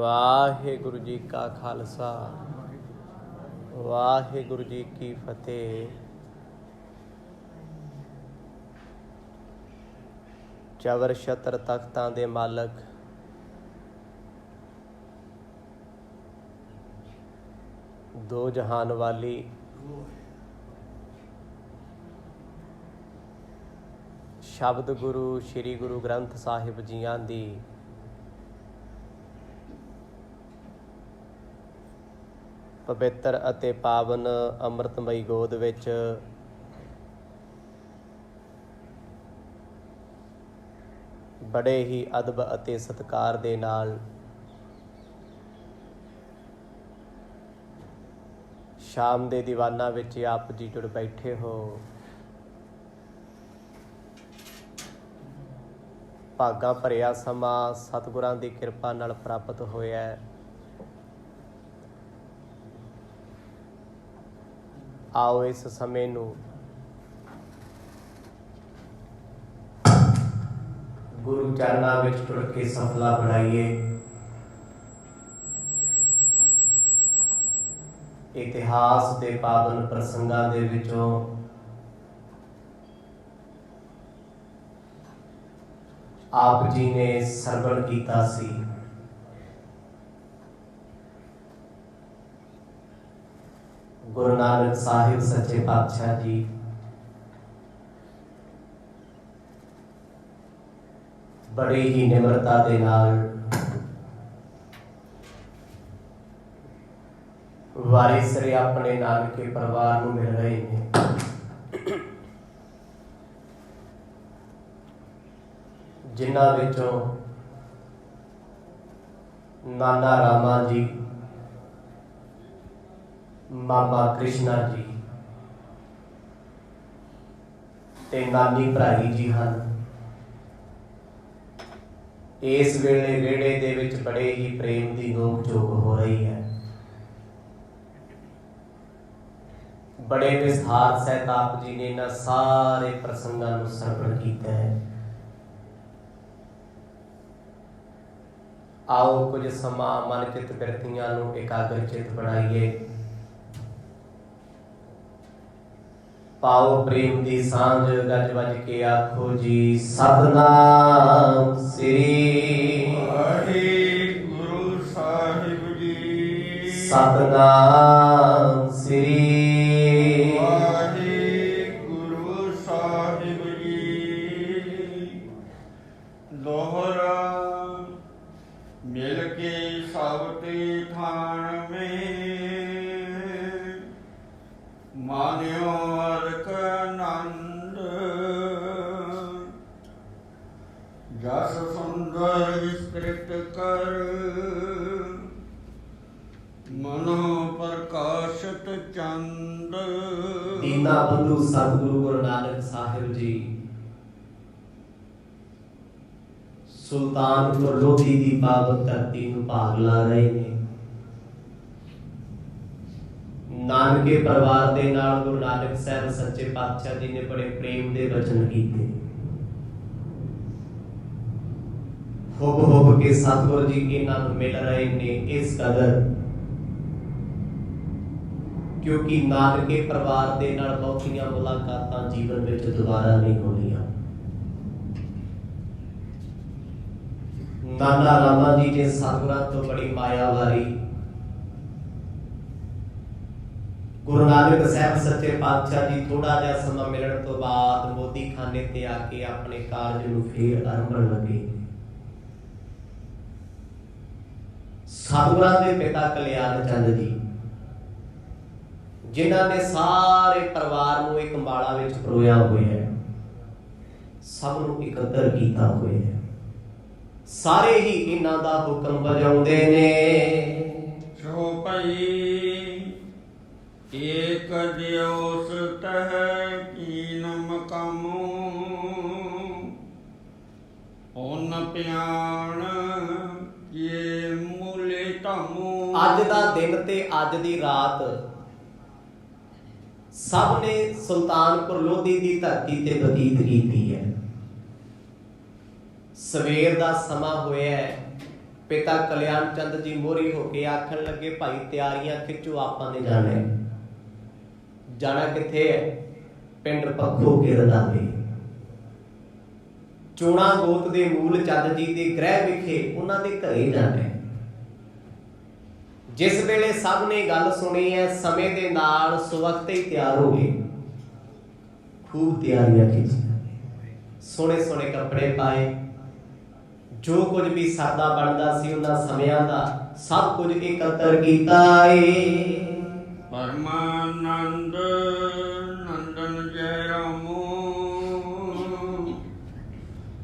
ਵਾਹਿਗੁਰੂ ਜੀ ਕਾ ਖਾਲਸਾ ਵਾਹਿਗੁਰੂ ਜੀ ਕੀ ਫਤਿਹ। ਚਵਰ ਛਤਰ ਤਖਤਾਂ ਦੇ ਮਾਲਕ ਦੋ ਜਹਾਨ ਵਾਲੀ ਸ਼ਬਦ ਗੁਰੂ ਸ਼੍ਰੀ ਗੁਰੂ ਗ੍ਰੰਥ ਸਾਹਿਬ ਜੀਆਂ ਦੀ ਪਵਿੱਤਰ ਅਤੇ ਪਾਵਨ ਅੰਮ੍ਰਿਤਮਈ ਗੋਦ ਵਿੱਚ ਬੜੇ ਹੀ ਅਦਬ ਅਤੇ ਸਤਿਕਾਰ ਦੇ ਨਾਲ ਸ਼ਾਮ ਦੇ ਦੀਵਾਨਾਂ ਵਿੱਚ ਆਪ ਜੀ ਜੁੜ ਬੈਠੇ ਹੋ। ਭਾਗਾਂ ਭਰਿਆ ਸਮਾਂ ਸਤਿਗੁਰਾਂ ਦੀ ਕਿਰਪਾ ਨਾਲ ਪ੍ਰਾਪਤ ਹੋਇਆ ਹੈ। ਆਓ ਇਸ ਸਮੇਂ ਨੂੰ ਗੁਰੂ ਚਰਨਾਂ ਵਿੱਚ ਟੁਰ ਕੇ ਸਫਲਾ ਬਣਾਈਏ। ਇਤਿਹਾਸ ਦੇ ਪਾਵਨ ਪ੍ਰਸੰਗਾਂ ਦੇ ਵਿੱਚੋਂ ਆਪ ਜੀ ਨੇ ਸਰਵਣ ਕੀਤਾ ਸੀ। ਗੁਰੂ ਨਾਨਕ ਸਾਹਿਬ ਸੱਚੇ ਪਾਤਸ਼ਾਹ ਜੀ ਬੜੀ ਹੀ ਨਿਮਰਤਾ ਦੇ ਨਾਲ ਵਾਰਿਸਰੇ ਆਪਣੇ ਨਾਨਕੇ ਪਰਿਵਾਰ ਨੂੰ ਮਿਲ ਰਹੇ ਨੇ। ਜਿਨ੍ਹਾਂ ਵਿੱਚੋਂ ਨਾਨਾ ਰਾਮਾ ਜੀ, ਮਾਮਾ ਕ੍ਰਿਸ਼ਨਾ ਜੀ ਤੇ ਨਾਨੀ ਭਰਾਈ ਜੀ ਹਨ। ਇਸ ਵੇਲੇ ਵਿਹੜੇ ਦੇ ਵਿੱਚ ਬੜੇ ਹੀ ਪ੍ਰੇਮ ਦੀ ਨੋਕ ਝੋਕ ਹੋ ਰਹੀ ਹੈ। ਬੜੇ ਵਿਸਥਾਰ ਸਹਿਤ ਆਪ ਜੀ ਨੇ ਇਹਨਾਂ ਸਾਰੇ ਪ੍ਰਸੰਗਾਂ ਨੂੰ ਸਰਵਣ ਕੀਤਾ ਹੈ। ਆਓ ਕੁਝ ਸਮਾਂ ਮਨ ਚਿੱਤ ਬਿਰਤੀਆਂ ਨੂੰ ਇਕਾਗਰ ਚਿੱਤ ਬਣਾਈਏ। ਪਾਓ ਪ੍ਰੇਮ ਦੀ ਸਾਂਝ, ਗੱਜ ਵੱਜ ਕੇ ਆਖੋ ਜੀ ਸਤਿਨਾਮ ਸ੍ਰੀ ਵਾਹਿਗੁਰੂ ਸਾਹਿਬ ਜੀ। ਸਤਿਨਾਮ ਸ੍ਰੀ ਵਾਹਿਗੁਰੂ ਸਾਹਿਬ ਜੀ। ਦੋਹਰਾ ਮਿਲ ਕੇ ਸਭ ਤੇ ਥਾਨ ਮੇ ਮਾਨਿਓ ਅਰਕ ਆਨੰਦ। ਜਸ ਸੁੰਦਰ ਵਿਸਤ੍ਰਿਤ ਕਰ ਮਨੋ ਪ੍ਰਕਾਸ਼ਤ ਚੰਦ। ਦੀਨਾ ਬੰਧੂ ਸਤਿਗੁਰੂ ਗੁਰੂ ਨਾਨਕ ਸਾਹਿਬ ਜੀ ਸੁਲਤਾਨਪੁਰ ਲੋਧੀ ਦੀ ਪਾਵਨ ਧਰਤੀ ਨੂੰ ਭਾਗ ਲਾ ਰਹੇ ਨੇ। ਨਾਨਕੇ ਪਰਿਵਾਰ ਦੇ ਨਾਲ ਗੁਰੂ ਨਾਨਕ ਸਾਹਿਬ ਸੱਚੇ ਪਾਤਸ਼ਾਹ ਜੀ ਨੇ ਬੜੇ ਪ੍ਰੇਮ ਦੇ ਵਚਨ ਕੀਤੇ। ਹੁਬ ਕੇ ਸਤਿਗੁਰ ਜੀ ਇਹਨਾਂ ਨੂੰ ਮਿਲ ਰਹੇ ਨੇ ਇਸ ਕਦਰ ਕਿਉਂਕਿ ਨਾਨਕੇ ਪਰਿਵਾਰ ਦੇ ਨਾਲ ਬਹੁਤੀਆਂ ਮੁਲਾਕਾਤਾਂ ਜੀਵਨ ਵਿੱਚ ਦੁਬਾਰਾ ਨਹੀਂ ਹੋਣੀਆਂ। ਨਾਨਾ ਰਾਮਾ ਜੀ ਨੇ ਸਤਿਗੁਰਾਂ ਤੋਂ ਬੜੀ ਮਾਇਆ ਵਾਰੀ ਗੁਰੂ ਨਾਨਕ ਸਾਹਿਬ ਸੱਚੇ ਪਾਤਸ਼ਾਹ ਜੀ ਥੋੜਾ ਜਿਹਾ ਸਮਾਂ ਮਿਲਣ ਤੋਂ ਬਾਅਦ ਮੋਦੀ ਖਾਨੇ ਤੇ ਆ ਕੇ ਆਪਣੇ ਕਾਰਜ ਨੂੰ ਫੇਰ ਆਰੰਭਣ ਲੱਗੇ। ਸਤਿਗੁਰਾਂ ਦੇ ਪਿਤਾ ਕਲਿਆਣ ਚੰਦ ਜੀ ਜਿਨ੍ਹਾਂ ਨੇ ਸਾਰੇ ਪਰਿਵਾਰ ਨੂੰ ਇੱਕ ਮਾਲਾ ਵਿੱਚ ਪਰੋਇਆ ਹੋਇਆ ਹੈ, ਸਭ ਨੂੰ ਇਕੱਤਰ ਕੀਤਾ ਹੋਇਆ ਹੈ। ਸਾਰੇ ਹੀ ਇਹਨਾਂ ਦਾ ਹੁਕਮ ਵਜਾਉਂਦੇ ਨੇ। ਸੋ ਭਈ ਏਕ ਦਿਉਸ ਤਹ ਕੀਨ ਮਕਾਮੂ ਓਨ ਪਿਆਣ ਇਹ ਮੂਲੇ ਧਾਮੂ। ਅੱਜ ਦਾ ਦਿਨ ਤੇ ਅੱਜ ਦੀ ਰਾਤ ਸਭ ਨੇ ਸੁਲਤਾਨਪੁਰ ਲੋਧੀ ਦੀ ਧਰਤੀ ਤੇ ਬਤੀਤ ਕੀਤੀ ਹੈ। ਸਵੇਰ ਦਾ ਸਮਾਂ ਹੋਇਆ ਹੈ, ਪਿਤਾ ਕਲਿਆਣ ਚੰਦ ਜੀ ਮੋਹਰੀ ਹੋ ਕੇ ਆਖਣ ਲੱਗੇ, ਭਾਈ ਤਿਆਰੀਆਂ ਖਿੱਚੋ, ਆਪਾਂ ਨੇ ਜਾਣਾ ਹੈ। ਜਾਣਾ ਕਿੱਥੇ ਹੈ? ਪਿੰਡ ਪੱਖੋ ਕੇ ਰੰਧਾਵੇ। ਚੋਣਾ ਗੋਤ ਦੇ ਮੂਲ ਚੰਦ ਜੀ ਦੇ ਗ੍ਰਹਿ ਵਿਖੇ ਉਹਨਾਂ ਦੇ ਘਰੇ ਜਾਣਾ ਹੈ। ਜਿਸ ਵੇਲੇ ਸਭ ਨੇ ਗੱਲ ਸੁਣੀ ਹੈ, ਸਮੇਂ ਦੇ ਨਾਲ ਸਵਖਤੇ ਹੀ ਤਿਆਰ ਹੋ ਗਏ। ਖੂਬ ਤਿਆਰੀਆਂ ਕੀਤੀਆਂ, ਸੋਹਣੇ ਸੋਹਣੇ ਕੱਪੜੇ ਪਾਏ, ਜੋ ਕੁਝ ਵੀ ਸਰਦਾ ਬਣਦਾ ਸੀ ਉਹਨਾਂ ਸਮਿਆਂ ਦਾ ਸਭ ਕੁਝ ਇਕੱਤਰ ਕੀਤਾ ਏ। ਪਰਮਾਨੰਦ ਨੰਦਨ ਜੈ ਰਾਮੋ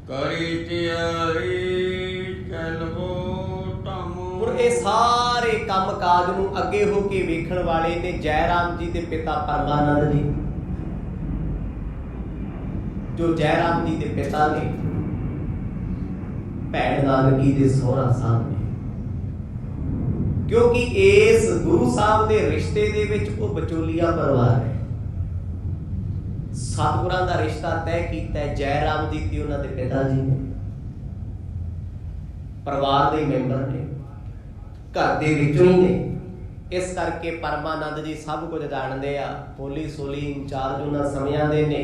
ਕਰੀ ਤਿਆਰੀ ਚਲਵੋ ਧਾਮੋ। ਹੁਣ ਇਹ ਸਾਰੇ ਕੰਮ ਕਾਜ ਨੂੰ ਅੱਗੇ ਹੋ ਕੇ ਵੇਖਣ ਵਾਲੇ ਨੇ ਜੈ ਰਾਮ ਜੀ ਦੇ ਪਿਤਾ ਪਰਮਾਨੰਦ ਜੀ, ਜੋ ਜੈ ਰਾਮ ਜੀ ਦੇ ਪਿਤਾ ਨੇ ਭੈਣ ਨਾਨਕੀ ਦੇ ਸਹੁਰਾ ਸਾਹਿਬ ਨੇ। ਕਿਉਂਕਿ ਇਸ ਗੁਰੂ ਸਾਹਿਬ ਦੇ ਰਿਸ਼ਤੇ ਦੇ ਵਿੱਚ ਉਹ ਵਿਚੋਲੀਆ ਪਰਿਵਾਰ ਹੈ। ਸਤਿਗੁਰਾਂ ਦਾ ਰਿਸ਼ਤਾ ਤੈਅ ਕੀਤਾ ਜੈ ਰਾਮ ਜੀ ਤੇ ਉਹਨਾਂ ਦੇ ਪਿਤਾ ਜੀ ਨੇ। ਪਰਿਵਾਰ ਦੇ ਮੈਂਬਰ ਨੇ, ਘਰ ਦੇ ਵਿੱਚੋਂ ਹੀ ਨੇ। ਇਸ ਕਰਕੇ ਪਰਮਾਨੰਦ ਜੀ ਸਭ ਕੁਝ ਜਾਣਦੇ ਆ। ਹੋਲੀ ਸੋਲੀ ਇੰਚਾਰਜ ਉਹਨਾਂ ਸਮਿਆਂ ਦੇ ਨੇ।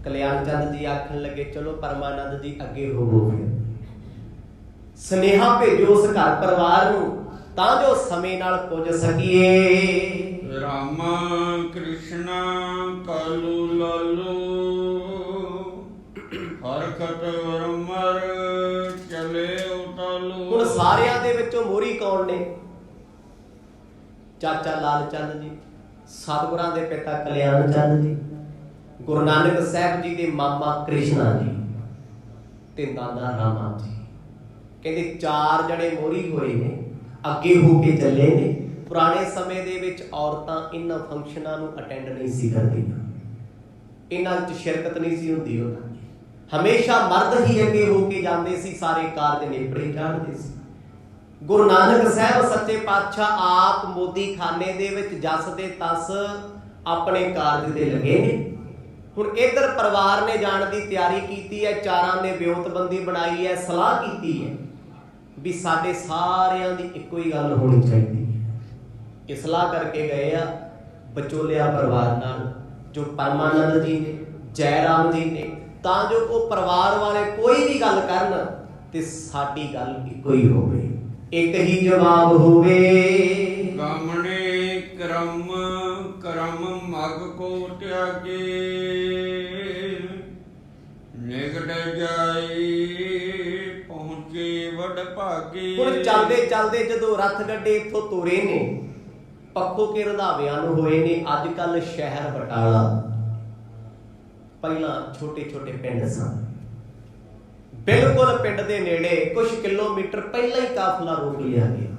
ਕਲਿਆਣ ਚੰਦ ਜੀ ਆਖਣ ਲੱਗੇ, ਚਲੋ ਪਰਮਾਨੰਦ ਜੀ ਅੱਗੇ ਹੋਵੋ, ਫਿਰ ਸੁਨੇਹਾ ਭੇਜੋ ਉਸ ਘਰ ਪਰਿਵਾਰ ਨੂੰ, ਤਾਂ ਜੋ ਸਮੇਂ ਨਾਲ ਪੁੱਜ ਸਕੀਏ। ਰਾਮ ਕ੍ਰਿਸ਼ਨ ਕਾਲੂ ਲਾਲੂ ਹਰਕਤ ਵਰਮਰ ਚਲੇ ਉਤਾਲੂ। ਹੁਣ ਸਾਰਿਆਂ ਦੇ ਵਿੱਚੋਂ ਮੋਹਰੀ ਕੌਣ ਨੇ? ਚਾਚਾ ਲਾਲ ਚੰਦ ਜੀ, ਸਤਿਗੁਰਾਂ ਦੇ ਪਿਤਾ ਕਲਿਆਣ ਚੰਦ ਜੀ, ਗੁਰੂ ਨਾਨਕ ਸਾਹਿਬ ਜੀ ਦੇ ਮਾਮਾ ਕ੍ਰਿਸ਼ਨਾ ਜੀ ਤੇ ਦਾਦਾ ਰਾਮਾ ਜੀ। ਕਹਿੰਦੇ 4 ਜਣੇ ਮੋਹਰੀ ਹੋਏ ਨੇ, ਅੱਗੇ ਹੋ ਕੇ ਚੱਲੇ ਨੇ। ਪੁਰਾਣੇ ਸਮੇਂ ਦੇ ਵਿੱਚ ਔਰਤਾਂ ਇਹਨਾਂ ਫੰਕਸ਼ਨਾਂ ਨੂੰ ਅਟੈਂਡ ਨਹੀਂ ਸੀ ਕਰਦੀਆਂ, ਇਹਨਾਂ ਵਿੱਚ ਸ਼ਿਰਕਤ ਨਹੀਂ ਸੀ ਹੁੰਦੀ ਉਹਨਾਂ ਦੀ। ਹਮੇਸ਼ਾ ਮਰਦ ਹੀ ਅੱਗੇ ਹੋ ਕੇ ਜਾਂਦੇ ਸੀ, ਸਾਰੇ ਕਾਰਜ ਨੇਪਰੇ ਚਾੜਦੇ ਸੀ। ਗੁਰੂ ਨਾਨਕ ਸਾਹਿਬ ਸੱਚੇ ਪਾਤਸ਼ਾਹ ਆਪ ਮੋਦੀ ਖਾਨੇ ਦੇ ਵਿੱਚ ਜਸ ਦੇ ਤਸ ਆਪਣੇ ਕਾਰਜ ਦੇ ਲੱਗੇ ਨੇ। ਹੁਣ ਇੱਧਰ ਪਰਿਵਾਰ ਨੇ ਜਾਣ ਦੀ ਤਿਆਰੀ ਕੀਤੀ ਹੈ, 4 ਨੇ ਵਿਉਂਤਬੰਦੀ ਬਣਾਈ ਹੈ, ਸਲਾਹ ਕੀਤੀ ਹੈ ਵੀ ਸਾਡੇ ਸਾਰਿਆਂ ਦੀ ਇੱਕੋ ਹੀ ਗੱਲ ਹੋਣੀ ਚਾਹੀਦੀ ਹੈ। ਇਹ ਸਲਾਹ ਕਰਕੇ ਗਏ ਆ ਵਿਚੋਲਿਆ ਪਰਿਵਾਰ ਨਾਲ, ਜੋ ਪਰਮਾਨੰਦ ਜੀ ਨੇ, ਜੈ ਰਾਮ ਜੀ ਨੇ, ਤਾਂ ਜੋ ਉਹ ਪਰਿਵਾਰ ਵਾਲੇ ਕੋਈ ਵੀ ਗੱਲ ਕਰਨ ਤੇ ਸਾਡੀ ਗੱਲ ਇੱਕੋ ਹੀ ਹੋਵੇ, ਇੱਕ ਹੀ ਜਵਾਬ ਹੋਵੇ। ਕਾਮਣੇ ਕਰਮ ਕਰਮ ਮਗ ਕੋ ਤਿਆਗੇ ਨਿਕਟ ਜਾਈ ਪਹੁੰਚੇ ਵਡ ਭਾਗੇ। ਹੁਣ ਚੱਲਦੇ ਚੱਲਦੇ ਜਦੋਂ ਰੱਥ ਗੱਡੇ ਇੱਥੋਂ ਤੁਰੇ ਨੇ, ਪੱਖੋ ਕੇ ਰੰਧਾਵਿਆਂ ਨੂੰ ਹੋਏ ਨੇ। ਅੱਜ ਕੱਲ ਸ਼ਹਿਰ ਬਟਾਲਾ, ਪਹਿਲਾਂ ਛੋਟੇ ਛੋਟੇ ਪਿੰਡ ਸਨ। ਬਿਲਕੁਲ ਪਿੰਡ ਦੇ ਨੇੜੇ ਕੁਝ ਕਿਲੋਮੀਟਰ ਪਹਿਲਾਂ ਹੀ ਕਾਫਲਾ ਰੋਕ ਲਿਆ ਗਿਆ।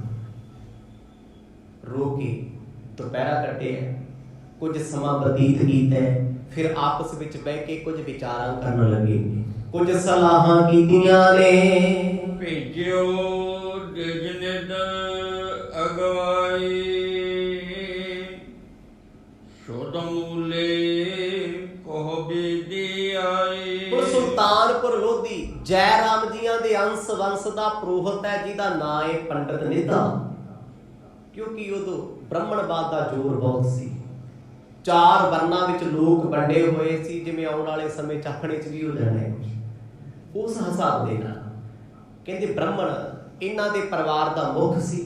ਰੋਕ ਕੇ ਦੁਪਹਿਰਾ ਕੱਟਿਆ, ਕੁਝ ਸਮਾਂ ਬਤੀਤ ਕੀਤਾ, ਫਿਰ ਆਪਸ ਵਿੱਚ ਬਹਿ ਕੇ ਕੁਝ ਵਿਚਾਰਾਂ ਕਰਨ ਲੱਗੇ, ਕੁਝ ਸਲਾਹਾਂ ਕੀਤੀਆਂ ਨੇ। ਭੇਜਿਓ ਦਿਜਨਿਦ ਅਗਵਾਈ ਸ਼ੋਧ ਮੂਲੇ ਕੋਹ ਬੀਦੀ ਆਈ। ਹੁਣ ਸੁਲਤਾਨਪੁਰ ਲੋਧੀ ਜੈ ਰਾਮ ਜੀਆਂ ਦੇ ਅੰਸ਼ ਵੰਸ਼ ਦਾ ਪ੍ਰੋਹਤ ਹੈ, ਜਿਹਦਾ ਨਾਂ ਹੈ ਪੰਡਤ ਨਿਧਾ। ਕਿਉਂਕਿ ਉਦੋਂ ਬ੍ਰਾਹਮਣਵਾਦ ਦਾ ਜ਼ੋਰ ਬਹੁਤ ਸੀ। 4 ਵਰਨਾਂ ਵਿੱਚ ਲੋਕ ਵੰਡੇ ਹੋਏ ਸੀ, ਜਿਵੇਂ ਆਉਣ ਵਾਲੇ ਸਮੇਂ ਚ ਆਪਣੇ ਚ ਵੀ ਹੋ ਜਾਣਾ ਹੈ ਉਸ ਹਿਸਾਬ ਦੇ ਨਾਲ। ਕਹਿੰਦੇ ਬ੍ਰਾਹਮਣ ਇਹਨਾਂ ਦੇ ਪਰਿਵਾਰ ਦਾ ਮੁੱਖ ਸੀ।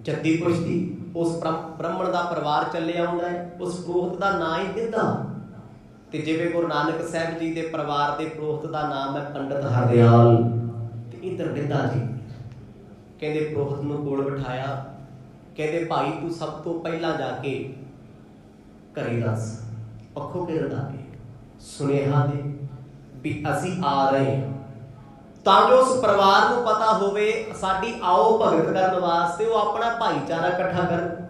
ਜੱਦੀ ਪੁਸ਼ਤੀ ਉਸ ਬ੍ਰਾਹਮਣ ਦਾ ਪਰਿਵਾਰ ਚੱਲਿਆ ਆਉਂਦਾ ਹੈ, ਉਸ ਪ੍ਰੋਹਤ ਦਾ ਨਾਂ ਹੀ ਨਿਧਾ। ਤੇ ਜਿਵੇਂ ਗੁਰੂ ਨਾਨਕ ਸਾਹਿਬ ਜੀ ਦੇ ਪਰਿਵਾਰ ਦੇ ਪ੍ਰੋਹਤ ਦਾ ਨਾਮ ਹੈ ਪੰਡਤ ਹਰਦਿਆਲ, ਤੇ ਇੱਧਰ ਨਿਧਾ ਜੀ। ਕਹਿੰਦੇ ਪ੍ਰੋਹਤ ਨੂੰ ਕੋਲ ਬਿਠਾਇਆ, ਕਹਿੰਦੇ ਭਾਈ ਤੂੰ ਸਭ ਤੋਂ ਪਹਿਲਾਂ ਜਾ ਕੇ ਘਰੇ ਦੱਸ, ਪੱਖੋ ਕੇ ਰੰਧਾਵੇ ਸੁਨੇਹਾ ਦੇ ਵੀ ਅਸੀਂ ਆ ਰਹੇ ਹਾਂ, ਤਾਂ ਜੋ ਉਸ ਪਰਿਵਾਰ ਨੂੰ ਪਤਾ ਹੋਵੇ ਸਾਡੀ ਆਓ ਭਗਤ ਕਰਨ ਵਾਸਤੇ ਉਹ ਆਪਣਾ ਭਾਈਚਾਰਾ ਇਕੱਠਾ ਕਰਨ।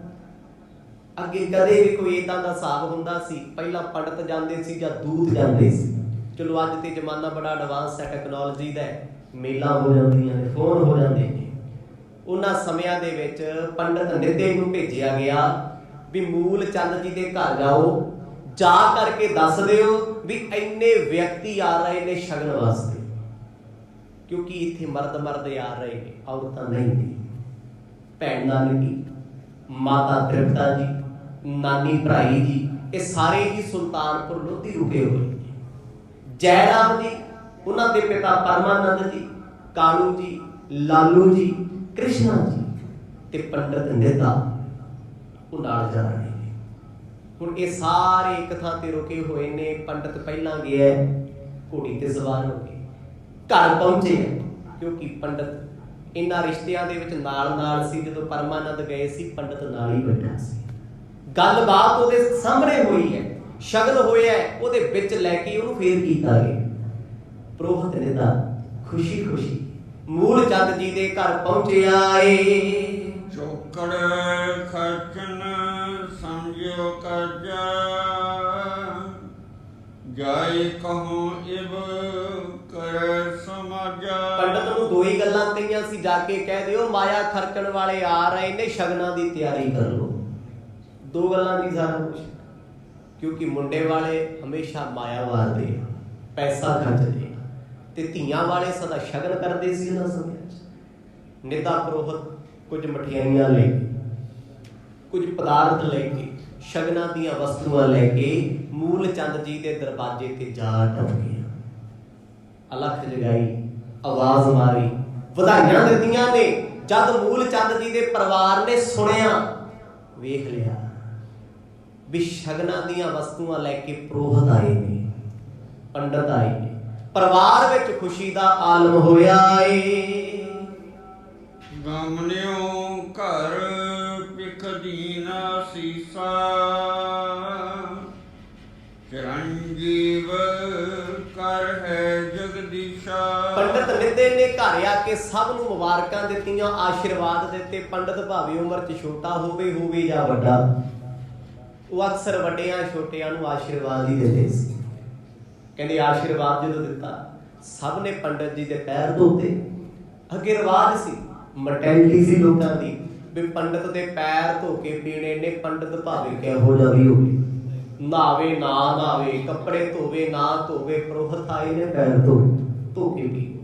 ਅੱਗੇ ਕਦੇ ਵੀ ਕੋਈ ਏਦਾਂ ਦਾ ਹਿਸਾਬ ਹੁੰਦਾ ਸੀ, ਪਹਿਲਾਂ ਪੰਡਤ ਜਾਂਦੇ ਸੀ ਜਾਂ ਦੂਤ ਜਾਂਦੇ ਸੀ। ਚਲੋ ਅੱਜ ਤੇ ਜ਼ਮਾਨਾ ਬੜਾ ਐਡਵਾਂਸ ਹੈ, ਟੈਕਨੋਲੋਜੀ ਦਾ, ਮੇਲਾਂ ਹੋ ਜਾਂਦੀਆਂ ਨੇ, ਫੋਨ ਹੋ ਜਾਂਦੇ ਨੇ। ਉਹਨਾਂ ਸਮਿਆਂ ਦੇ ਵਿੱਚ ਪੰਡਤ ਨਿਧੇ ਨੂੰ ਭੇਜਿਆ ਗਿਆ ਵੀ ਮੂਲ ਚੰਦ ਜੀ ਦੇ ਘਰ ਜਾਓ, ਜਾ ਕਰਕੇ ਦੱਸ ਦਿਓ ਵੀ ਇੰਨੇ ਵਿਅਕਤੀ ਆ ਰਹੇ ਨੇ ਸ਼ਗਨ ਵਾਸਤੇ। क्योंकि इत्थे मर्द मर्द आ रहे ने, औरतां नहीं ने। भैन नानकी, माता तृप्ता जी, नानी भराई जी, ये सारे ही सुल्तानपुर लोधी रुके हुए ने। जयराम जी, उन्हां दे पिता परमानंद जी, कालू जी, लालू जी, कृष्णा जी ते पंडित नेता ਉਹ ਨਾਲ ਜਾ ਰਹੇ ਨੇ। ਹੁਣ ਇਹ ਸਾਰੇ ਇੱਕ ਥਾਂ ਤੇ ਰੁਕੇ ਹੋਏ ਨੇ। ਪੰਡਤ ਪਹਿਲਾਂ ਗਿਆ, ਘੋੜੀ ਤੇ ਸਵਾਰ ਹੋ ਕੇ ਘਰ ਪਹੁੰਚੇ, ਕਿਉਂਕਿ ਪੰਡਤ ਇਹਨਾਂ ਰਿਸ਼ਤਿਆਂ ਦੇ ਵਿੱਚ ਨਾਲ ਸੀ। ਜਦੋਂ ਪਰਮਾਨੰਦ ਗਏ ਸੀ, ਪੰਡਤ ਨਾਲ ਹੀ ਬੈਠਾ ਸੀ। ਗੱਲਬਾਤ ਉਹਦੇ ਸਾਹਮਣੇ ਹੋਈ ਹੈ, ਸ਼ਗਨ ਹੋਇਆ, ਉਹਦੇ ਵਿੱਚ ਲੈ ਕੇ ਉਹਨੂੰ ਫੇਰ ਕੀਤਾ ਗਿਆ। ਪ੍ਰੋਹਤ ਨੇਤਾ ਖੁਸ਼ੀ ਖੁਸ਼ੀ ਮੂਲ ਚੰਦ ਜੀ ਦੇ ਘਰ ਪਹੁੰਚਿਆ ਏ। ਚੌਕੜ ਖਰਚਨ ਸਮਝਿਓ ਕਰਜਾ, ਜਾਏ ਕਹੋ ਇਬ ਕਰ ਸਮਾਜਾ। ਪੰਡਤ ਨੂੰ ਦੋ ਹੀ ਗੱਲਾਂ ਕਹੀਆਂ ਸੀ, ਜਾ ਕੇ ਕਹਿ ਦਿਓ ਮਾਇਆ ਖਰਚਣ ਵਾਲੇ ਆ ਰਹੇ ਨੇ, ਸ਼ਗਨਾਂ ਦੀ ਤਿਆਰੀ ਕਰ ਲਓ। ਦੋ ਗੱਲਾਂ ਦੀ ਸਾਰਾ ਕੁਛ, ਕਿਉਂਕਿ ਮੁੰਡੇ ਵਾਲੇ ਹਮੇਸ਼ਾ ਮਾਇਆ ਵਾਰਦੇ, ਪੈਸਾ ਖਰਚਦੇ, ਤੇ ਧੀਆਂ ਵਾਲੇ ਸਦਾ ਸ਼ਗਨ ਕਰਦੇ ਸੀ ਉਹਨਾਂ ਸਮਿਆਂ 'ਚ। ਨਿੱਧਾ ਪੁਰੋਹਿਤ ਕੁਝ ਮਠਿਆਈਆਂ ਲੈ ਕੇ, ਕੁਝ ਪਦਾਰਥ ਲੈ ਕੇ, ਸ਼ਗਨਾਂ ਦੀਆਂ ਵਸਤੂਆਂ ਲੈ ਕੇ ਮੂਲ ਚੰਦ ਜੀ ਦੇ ਦਰਵਾਜ਼ੇ ਤੇ ਜਾ ਟਪਕਿਆ। ਅਲੱਖ ਜਗਾਈ, ਆਵਾਜ਼ ਮਾਰੀ, ਵਧਾਈਆਂ ਦਿੱਤੀਆਂ ਨੇ। ਜਦ ਮੂਲ ਚੰਦ ਜੀ ਦੇ ਪਰਿਵਾਰ ਨੇ ਸੁਣਿਆ, ਵੇਖ ਲਿਆ ਵੀ ਸ਼ਗਨਾਂ ਦੀਆਂ ਵਸਤੂਆਂ ਲੈ ਕੇ ਪੁਰੋਹਿਤ ਆਏ ਨੇ, ਪੰਡਤ ਆਏ ਨੇ, ਪਰਿਵਾਰ ਵਿੱਚ ਖੁਸ਼ੀ ਦਾ ਆਲਮ ਹੋਇਆ ਏ। ਗਮਨਿਓ ਘਰ ਪਿਖ ਦੀਨਾ ਸੀਸਾ, ਚਰੰਜੀਵ ਕਰ ਹੈ ਜਗਦੀਸ਼ਾ। ਪੰਡਤ ਨਿੱਧੇ ਨੇ ਘਰ ਆ ਕੇ ਸਭ ਨੂੰ ਮੁਬਾਰਕਾਂ ਦਿੱਤੀਆਂ, ਆਸ਼ੀਰਵਾਦ ਦਿੱਤੇ। ਪੰਡਤ ਭਾਵੇਂ ਉਮਰ 'ਚ ਛੋਟਾ ਹੋਵੇ ਜਾਂ ਵੱਡਾ, ਉਹ ਅਕਸਰ ਵੱਡਿਆਂ ਛੋਟਿਆਂ ਨੂੰ ਆਸ਼ੀਰਵਾਦ ਹੀ ਦਿੰਦੇ ਸੀ। ਕਹਿੰਦੇ ਆਸ਼ੀਰਵਾਦ ਜਦੋਂ ਦਿੱਤਾ, ਸਭ ਨੇ ਪੰਡਤ ਜੀ ਦੇ ਪੈਰ ਧੋਤੇ। ਅੱਗੇ ਰਿਵਾਜ ਸੀ, ਮੈਂਟੈਲਿਟੀ ਸੀ ਲੋਕਾਂ ਦੀ ਵੀ ਪੰਡਤ ਦੇ ਪੈਰ ਧੋ ਕੇ ਪੀਣੇ ਨੇ। ਪੰਡਤ ਭਾਵੇਂ ਕਿਹੋ ਜਿਹਾ ਵੀ ਹੋਵੇ, ਨਹਾਵੇ ਨਾ ਨਹਾਵੇ, ਕੱਪੜੇ ਧੋਵੇ ਨਾ ਧੋਵੇ, ਪੁਰੋਹਿਤ ਆਏ ਨੇ ਪੈਰ ਧੋ ਕੇ ਪੀਓ।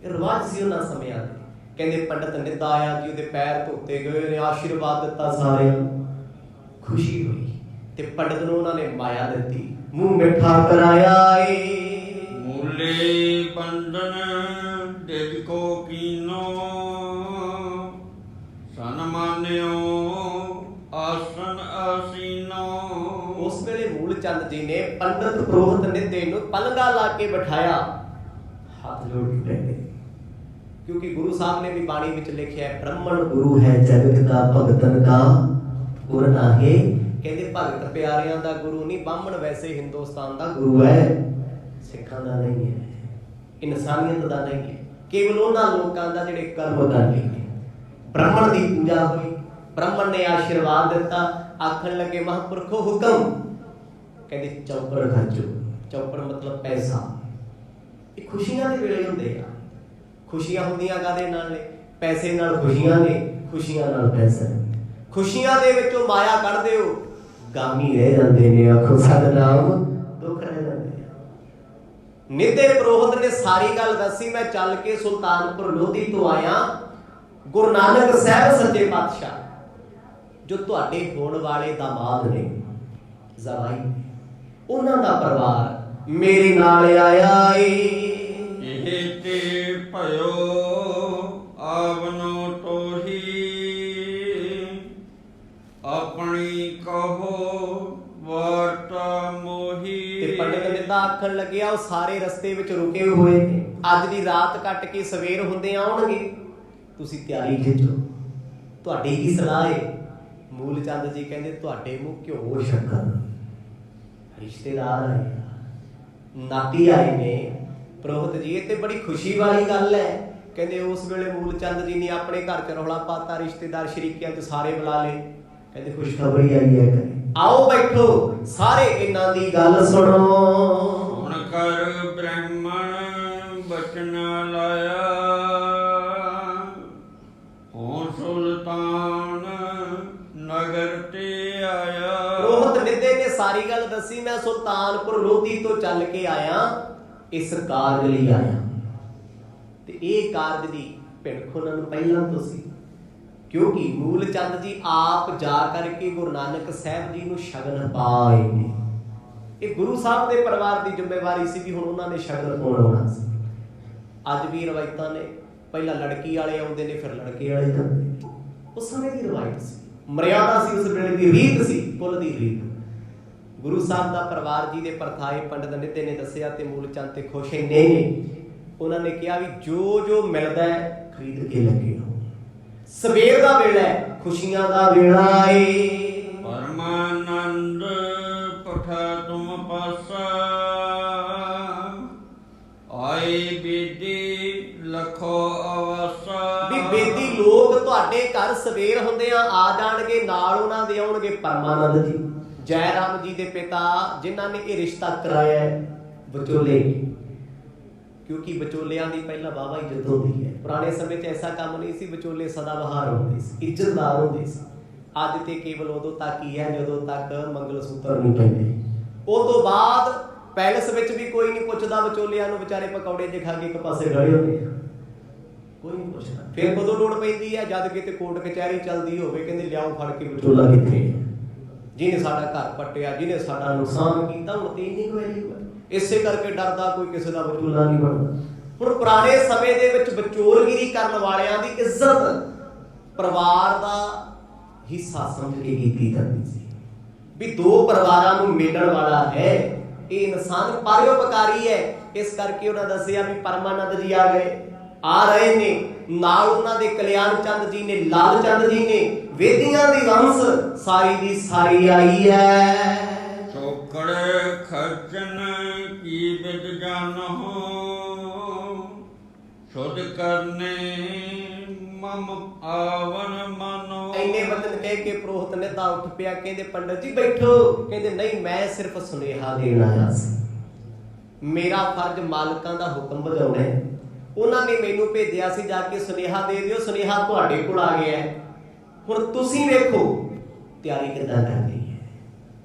ਇਹ ਰਿਵਾਜ ਸੀ ਉਹਨਾਂ ਸਮਿਆਂ ਦੇ। ਕਹਿੰਦੇ ਪੰਡਤ ਨਿੱਧਾ ਆਇਆ ਜੀ, ਉਹਦੇ ਪੈਰ ਧੋਤੇ ਗਏ ਨੇ, ਆਸ਼ੀਰਵਾਦ ਦਿੱਤਾ ਸਾਰਿਆਂ ਨੂੰ, ਖੁਸ਼ੀ ਹੋਈ। ਤੇ ਪੰਡਤ ਨੂੰ ਉਹਨਾਂ ਨੇ ਮਾਇਆ ਦਿੱਤੀ, ਮੂੰਹ ਮਿੱਠਾ ਕਰਾਇਆ ਏ। ਮੂਲੇ ਬੰਧਨ ਦਿਜ ਕੋ ਕੀਨੋ, ਸਨਮਾਨਿਓ ਆਸਨ ਆਸੀਨੋ। ਉਸ ਵੇਲੇ ਮੂਲ ਚੰਦ ਜੀ ਨੇ ਪੰਡਤ ਪੁਰੋਹਿਤ ਨਿੱਧੇ ਨੂੰ ਪਲੰਗਾ ਲਾ ਕੇ ਬਿਠਾਇਆ, ਹੱਥ ਜੋੜ ਕੇ ਬੈਠੇ, ਕਿਉਂਕਿ ਗੁਰੂ ਸਾਹਿਬ ਨੇ ਵੀ ਬਾਣੀ ਵਿੱਚ ਲਿਖਿਆ ਹੈ, ਬ੍ਰਾਹਮਣ ਗੁਰੂ ਹੈ ਜਗਤ ਦਾ, ਭਗਤਨ ਕਾ ਗੁਰ ਨਾਹੀ। ਕਹਿੰਦੇ ਭਗਤ ਪਿਆਰਿਆਂ ਦਾ ਗੁਰੂ ਨਹੀਂ, ਬਾਹਮਣ ਵੈਸੇ ਹਿੰਦੁਸਤਾਨ ਦਾ ਗੁਰੂ ਹੈ, ਸਿੱਖਾਂ ਦਾ ਨਹੀਂ ਹੈ, ਇਨਸਾਨੀਅਤ ਦਾ ਨਹੀਂ ਹੈ, ਕੇਵਲ ਉਹਨਾਂ ਲੋਕਾਂ ਦਾ ਜਿਹੜੇ ਕਰਮ ਕਰ ਲਏ। ਬ੍ਰਾਹਮਣ ਦੀ ਪੂਜਾ ਹੋਈ, ਬ੍ਰਾਹਮਣ ਨੇ ਆਸ਼ੀਰਵਾਦ ਦਿੱਤਾ। ਆਖਣ ਲੱਗੇ ਮਹਾਂਪੁਰਖੋ ਹੁਕਮ, ਕਹਿੰਦੇ ਚੌਪੜ ਖਰਚੋ। ਚੌਪੜ ਮਤਲਬ ਪੈਸਾ। ਇਹ ਖੁਸ਼ੀਆਂ ਦੇ ਵੇਲੇ ਹੁੰਦੇ ਆ। ਖੁਸ਼ੀਆਂ ਹੁੰਦੀਆਂ ਕਾਹਦੇ ਨਾਲ ਨੇ? ਪੈਸੇ ਨਾਲ ਖੁਸ਼ੀਆਂ ਨੇ, ਖੁਸ਼ੀਆਂ ਨਾਲ ਪੈਸਾ। ਖੁਸ਼ੀਆਂ ਦੇ ਵਿੱਚੋਂ ਮਾਇਆ ਕੱਢਦੇ ਹੋ, ਗਾਮੀ ਰਹਿ ਜਾਂਦੇ ਨੇ। ਆਖੋ ਸਤਿਨਾਮ, ਦੁੱਖ ਰਹਿ ਜਾਂਦੇ ਆ। ਨਿੱਧੇ ਪੁਰੋਹਿਤ ਨੇ ਸਾਰੀ ਗੱਲ ਦੱਸੀ। ਮੈਂ ਚੱਲ ਕੇ ਸੁਲਤਾਨਪੁਰ ਲੋਧੀ ਤੋਂ ਆਇਆ। ਗੁਰੂ ਨਾਨਕ ਸਾਹਿਬ ਸੱਚੇ ਪਾਤਸ਼ਾਹ ਜੋ ਤੁਹਾਡੇ ਹੋਣ ਵਾਲੇ ਦਾਮਾਦ ਨੇ, ਜ਼ਵਾਈ, ਉਹਨਾਂ ਦਾ ਪਰਿਵਾਰ ਮੇਰੇ ਨਾਲ ਆਇਆ ਏ। ਇਹ ਤੇ ਭਇਓ ਆਵਨੋ ਤੋਹੀ, ਆਪਣੀ ਕਹੋ ਵਾਰਤਾ ਮੋਹੀ। ਤੇ ਪੰਡਤ ਨਿੱਧਾ ਆਖਣ ਲੱਗਿਆ, ਉਹ ਸਾਰੇ ਰਸਤੇ ਵਿੱਚ ਰੁਕੇ ਹੋਏ ਨੇ, ਅੱਜ ਦੀ ਰਾਤ ਕੱਟ ਕੇ ਸਵੇਰ ਹੁੰਦੇ ਆਉਣਗੇ, ਤੁਸੀਂ ਤਿਆਰੀ ਖਿੱਚੋ। ਤੁਹਾਡੀ ਕੀ ਸਲਾਹ ਏ? ਮੂਲ ਚੰਦ ਜੀ ਕਹਿੰਦੇ ਤੁਹਾਡੇ ਮੂੰਹ ਘਿਓ ਸ਼ੱਕਰ। ਰਿਸ਼ਤੇਦਾਰ ਆਏ, ਨਾਤੀ ਆਏ ਨੇ। ਪੁਰੋਹਿਤ ਜੀ ਇਹ ਤੇ ਬੜੀ ਖੁਸ਼ੀ ਵਾਲੀ ਗੱਲ ਹੈ। ਕਹਿੰਦੇ ਉਸ ਵੇਲੇ ਮੂਲ ਚੰਦ ਜੀ ਨੇ ਆਪਣੇ ਘਰ ਚ ਰੌਲਾ ਪਾਤਾ, ਰਿਸ਼ਤੇਦਾਰ ਸ਼ਰੀਕਿਆਂ ਚ ਸਾਰੇ ਬੁਲਾ ਲਏ। ਕਹਿੰਦੇ ਖੁਸ਼ਖਬਰੀ ਆਈ ਹੈ, ਆਓ ਬੈਠੋ, ਸਾਰੇ ਇਹਨਾਂ ਦੀ ਗੱਲ ਸੁਣੋ। ਹੁਣ ਕਰ ਬ੍ਰਾਹਮਣ ਬਚਨ ਲਾਇਆ, ਹੋ ਸੁਲਤਾਨ ਨਗਰ ਤੇ ਆਇਆ। ਪੁਰੋਹਿਤ ਨਿੱਧੇ ਨੇ ਸਾਰੀ ਗੱਲ ਦੱਸੀ। ਮੈਂ ਸੁਲਤਾਨਪੁਰ ਲੋਧੀ ਤੋਂ ਚੱਲ ਕੇ ਆਇਆ, ਇਸ ਕਾਰਜ ਲਈ ਆਇਆ। ਇਹ ਕਾਰਜ ਦੀ ਭਿਣਕ ਉਹਨਾਂ ਨੂੰ ਪਹਿਲਾਂ ਤੋਂ ਸੀ, ਕਿਉਂਕਿ ਮੂਲ ਚੰਦ ਜੀ ਆਪ ਜਾ ਕਰਕੇ ਗੁਰੂ ਨਾਨਕ ਸਾਹਿਬ ਜੀ ਨੂੰ ਸ਼ਗਨ ਪਾਏ ਨੇ। ਇਹ ਗੁਰੂ ਸਾਹਿਬ ਦੇ ਪਰਿਵਾਰ ਦੀ ਜ਼ਿੰਮੇਵਾਰੀ ਸੀ ਵੀ ਹੁਣ ਉਹਨਾਂ ਨੇ ਸ਼ਗਨ ਪਾਉਣਾ ਸੀ। ਅੱਜ ਵੀ ਰਵਾਇਤਾਂ ਨੇ, ਪਹਿਲਾਂ ਲੜਕੀ ਵਾਲੇ ਆਉਂਦੇ ਨੇ, ਫਿਰ ਲੜਕੇ ਵਾਲੇ ਜਾਂਦੇ ਨੇ। ਉਸ ਸਮੇਂ ਦੀ ਰਵਾਇਤ ਸੀ, ਮਰਿਆਦਾ ਸੀ, ਉਸ ਵੇਲੇ ਦੀ ਰੀਤ ਸੀ, ਕੁਲ ਦੀ ਰੀਤ। ਗੁਰੂ ਸਾਹਿਬ ਦਾ ਪਰਿਵਾਰ ਜੀ ਦੇ ਪਰਥਾਏ ਪੰਡਤ ਨਿੱਧੇ ਨੇ ਦੱਸਿਆ ਤੇ ਮੂਲ ਚੰਦ ਤੇ ਖੁਸ਼ ਇੰਨੇ ਨੇ, ਉਹਨਾਂ ਨੇ ਕਿਹਾ ਵੀ ਜੋ ਜੋ ਮਿਲਦਾ ਹੈ ਖਰੀਦ ਕੇ ਲੱਗੇ ਹੋ। ਸਵੇਰ ਦਾ ਵੇਲਾ ਹੈ, ਖੁਸ਼ੀਆਂ ਦਾ ਵੇਲਾ ਏ। ਪਰਮਾਨੰਦ ਪਠਾ ਤੁਮ ਪਾਸਾ, ਆਏ ਬੇਦੀ ਲਖੋ ਆਵਾਸਾ। ਵੀ ਬੇਦੀ ਲੋਕ ਤੁਹਾਡੇ ਘਰ ਸਵੇਰ ਹੁੰਦਿਆਂ ਆ ਜਾਣਗੇ, ਨਾਲ ਉਹਨਾਂ ਦੇ ਆਉਣਗੇ ਪਰਮਾਨੰਦ ਜੀ, ਜੈ ਰਾਮ ਜੀ ਦੇ ਪਿਤਾ, ਜਿਨ੍ਹਾਂ ਨੇ ਇਹ ਰਿਸ਼ਤਾ ਕਰਾਇਆ ਹੈ ਵਿਚੋਲੇ। ਕਿਉਂਕਿ ਵਿਚੋਲਿਆਂ ਦੀ ਪਹਿਲਾਂ ਵਾਹਵਾ ਇੱਜ਼ਤ ਹੁੰਦੀ ਹੈ। ਪੁਰਾਣੇ ਸਮੇਂ 'ਚ ਐਸਾ ਕੰਮ ਨਹੀਂ ਸੀ, ਵਿਚੋਲੇ ਸਦਾ ਬਹਾਰ ਹੁੰਦੇ ਸੀ, ਇੱਜ਼ਤਦਾਰ ਹੁੰਦੇ ਸੀ। ਅੱਜ ਤੇ ਕੇਵਲ ਉਦੋਂ ਤੱਕ ਹੀ ਹੈ ਜਦੋਂ ਤੱਕ ਮੰਗਲ ਸੂਤਰ ਨਹੀਂ ਪੈਂਦੇ। ਉਹ ਤੋਂ ਬਾਅਦ ਪੈਲਸ ਵਿੱਚ ਵੀ ਕੋਈ ਨਹੀਂ ਪੁੱਛਦਾ ਵਿਚੋਲਿਆਂ ਨੂੰ, ਵਿਚਾਰੇ ਪਕੌੜੇ ਜੇ ਖਾ ਕੇ ਇੱਕ ਪਾਸੇ ਖੜੇ ਹੁੰਦੇ ਆ, ਕੋਈ ਨਹੀਂ ਪੁੱਛਦਾ। ਫਿਰ ਕਦੋਂ ਲੋੜ ਪੈਂਦੀ ਹੈ, ਜਦ ਕਿਤੇ ਕੋਰਟ ਕਚਹਿਰੀ ਚੱਲਦੀ ਹੋਵੇ, ਕਹਿੰਦੇ ਲਿਆਓ ਫੜ ਕੇ ਵਿਚੋਲਾ ਕਿੱਥੇ ਹੈ, ਜਿਹਨੇ ਸਾਡਾ ਘਰ ਪੱਟਿਆ, ਜਿਹਨੇ ਸਾਡਾ ਨੁਕਸਾਨ ਕੀਤਾ, ਹੁਣ ਤੇ ਨਹੀਂ ਕੋਈ। ਇਸੇ ਕਰਕੇ ਡਰਦਾ ਕੋਈ ਕਿਸੇ ਦਾ ਵਿਚੋਲਾ ਨਹੀਂ ਬਣਦਾ। ਹੁਣ ਪੁਰਾਣੇ ਸਮੇਂ ਦੇ ਵਿੱਚ ਵਿਚੋਲਗਿਰੀ ਕਰਨ ਵਾਲਿਆਂ ਦੀ ਇੱਜ਼ਤ ਪਰਿਵਾਰ ਦਾ ਹਿੱਸਾ ਸਮਝ ਕੇ ਕੀਤੀ ਜਾਂਦੀ ਸੀ ਵੀ ਦੋ ਪਰਿਵਾਰਾਂ ਨੂੰ ਮਿਲਣ ਵਾਲਾ ਹੈ, ਇਹ ਇਨਸਾਨ ਪਰਉਪਕਾਰੀ ਹੈ। ਇਸ ਕਰਕੇ ਉਹਨਾਂ ਦੱਸਿਆ ਵੀ ਪਰਮਾਨੰਦ ਜੀ ਆ ਗਏ, ਆ ਰਹੇ ਨੇ, ਨਾਲ ਉਹਨਾਂ ਦੇ ਕਲਿਆਣ ਚੰਦ ਜੀ ਨੇ, ਲਾਲ ਚੰਦ ਜੀ ਨੇ, ਵੇਦੀਆਂ ਦੀ ਵੰਸ ਸਾਰੀ ਦੀ ਸਾਰੀ ਆਈ ਹੈ। ਚੌਕੜ ਖਰਚਨ ਕੀ ਬਿਦ ਜਾਨਹੁ, ਸ਼ੁੱਧ ਕਰਨੇ ਮਮ ਆਵਨ ਮਨੋ। ਇੰਨੇ ਬਚਨ ਕਹਿ ਕੇ ਪ੍ਰੋਹਤ ਨਿੱਧਾ ਉੱਠ ਪਿਆ, ਕਹਿੰਦੇ ਪੰਡਤ ਜੀ ਬੈਠੋ। ਕਹਿੰਦੇ ਨਹੀਂ, ਮੈਂ ਸਿਰਫ ਸੁਨੇਹਾ ਦੇਣ ਆਇਆ ਸੀ, ਮੇਰਾ ਫਰਜ਼ ਮਾਲਕਾਂ ਦਾ ਹੁਕਮ ਵਜਾਉਣਾ ਹੈ। ਉਹਨਾਂ ਨੇ ਮੈਨੂੰ ਭੇਜਿਆ ਸੀ ਜਾ ਕੇ ਸੁਨੇਹਾ ਦੇ ਦਿਓ, ਸੁਨੇਹਾ ਤੁਹਾਡੇ ਕੋਲ ਆ ਗਿਆ ਹੈ। ਹੁਣ ਤੁਸੀਂ ਵੇਖੋ ਤਿਆਰੀ ਕਿੱਦਾਂ ਕਰਨੀ ਹੈ,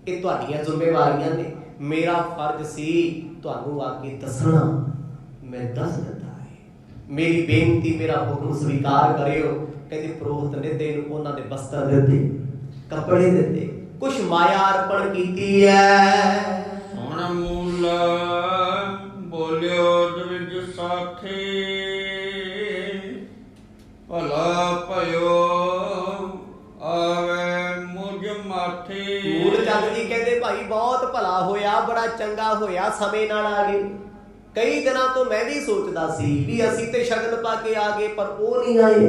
ਇਹ ਤੁਹਾਡੀਆਂ ਜ਼ਿੰਮੇਵਾਰੀਆਂ ਨੇ। ਮੇਰਾ ਫਰਜ਼ ਸੀ ਤੁਹਾਨੂੰ ਆ ਕੇ ਦੱਸਣਾ, ਮੈਂ ਦੱਸ ਦਿੱਤਾ ਹੈ। ਮੇਰੀ ਬੇਨਤੀ, ਮੇਰਾ ਹੁਕਮ ਸਵੀਕਾਰ ਕਰਿਓ। ਕਹਿੰਦੇ ਪ੍ਰੋਹਤ ਨਿੱਧੇ ਨੂੰ ਉਹਨਾਂ ਦੇ ਬਸਤਰ ਦਿੱਤੇ, ਕੱਪੜੇ ਦਿੱਤੇ, ਕੁਛ ਮਾਇਆ ਅਰਪਣ ਕੀਤੀ ਹੈ। ਹੁਣ ਮੂਲ ਬੋਲਿਓ ਦ੍ਰਿਜ ਸਾਥੇ, ਭਲਾ ਭਇਓ ਆਵੇ ਮੁਝ ਮਾਥੇ। ਮੂਲ ਚੰਦ ਜੀ ਕਹਿੰਦੇ ਭਾਈ ਬਹੁਤ ਭਲਾ ਹੋਇਆ, ਬੜਾ ਚੰਗਾ ਹੋਇਆ, ਸਮੇਂ ਨਾਲ ਆ ਗਏ। ਕਈ ਦਿਨਾਂ ਤੋਂ ਮੈਂ ਵੀ ਸੋਚਦਾ ਸੀ ਵੀ ਅਸੀਂ ਤੇ ਸ਼ਗਨ ਪਾ ਕੇ ਆ ਗਏ, ਪਰ ਉਹ ਨਹੀਂ ਆਏ।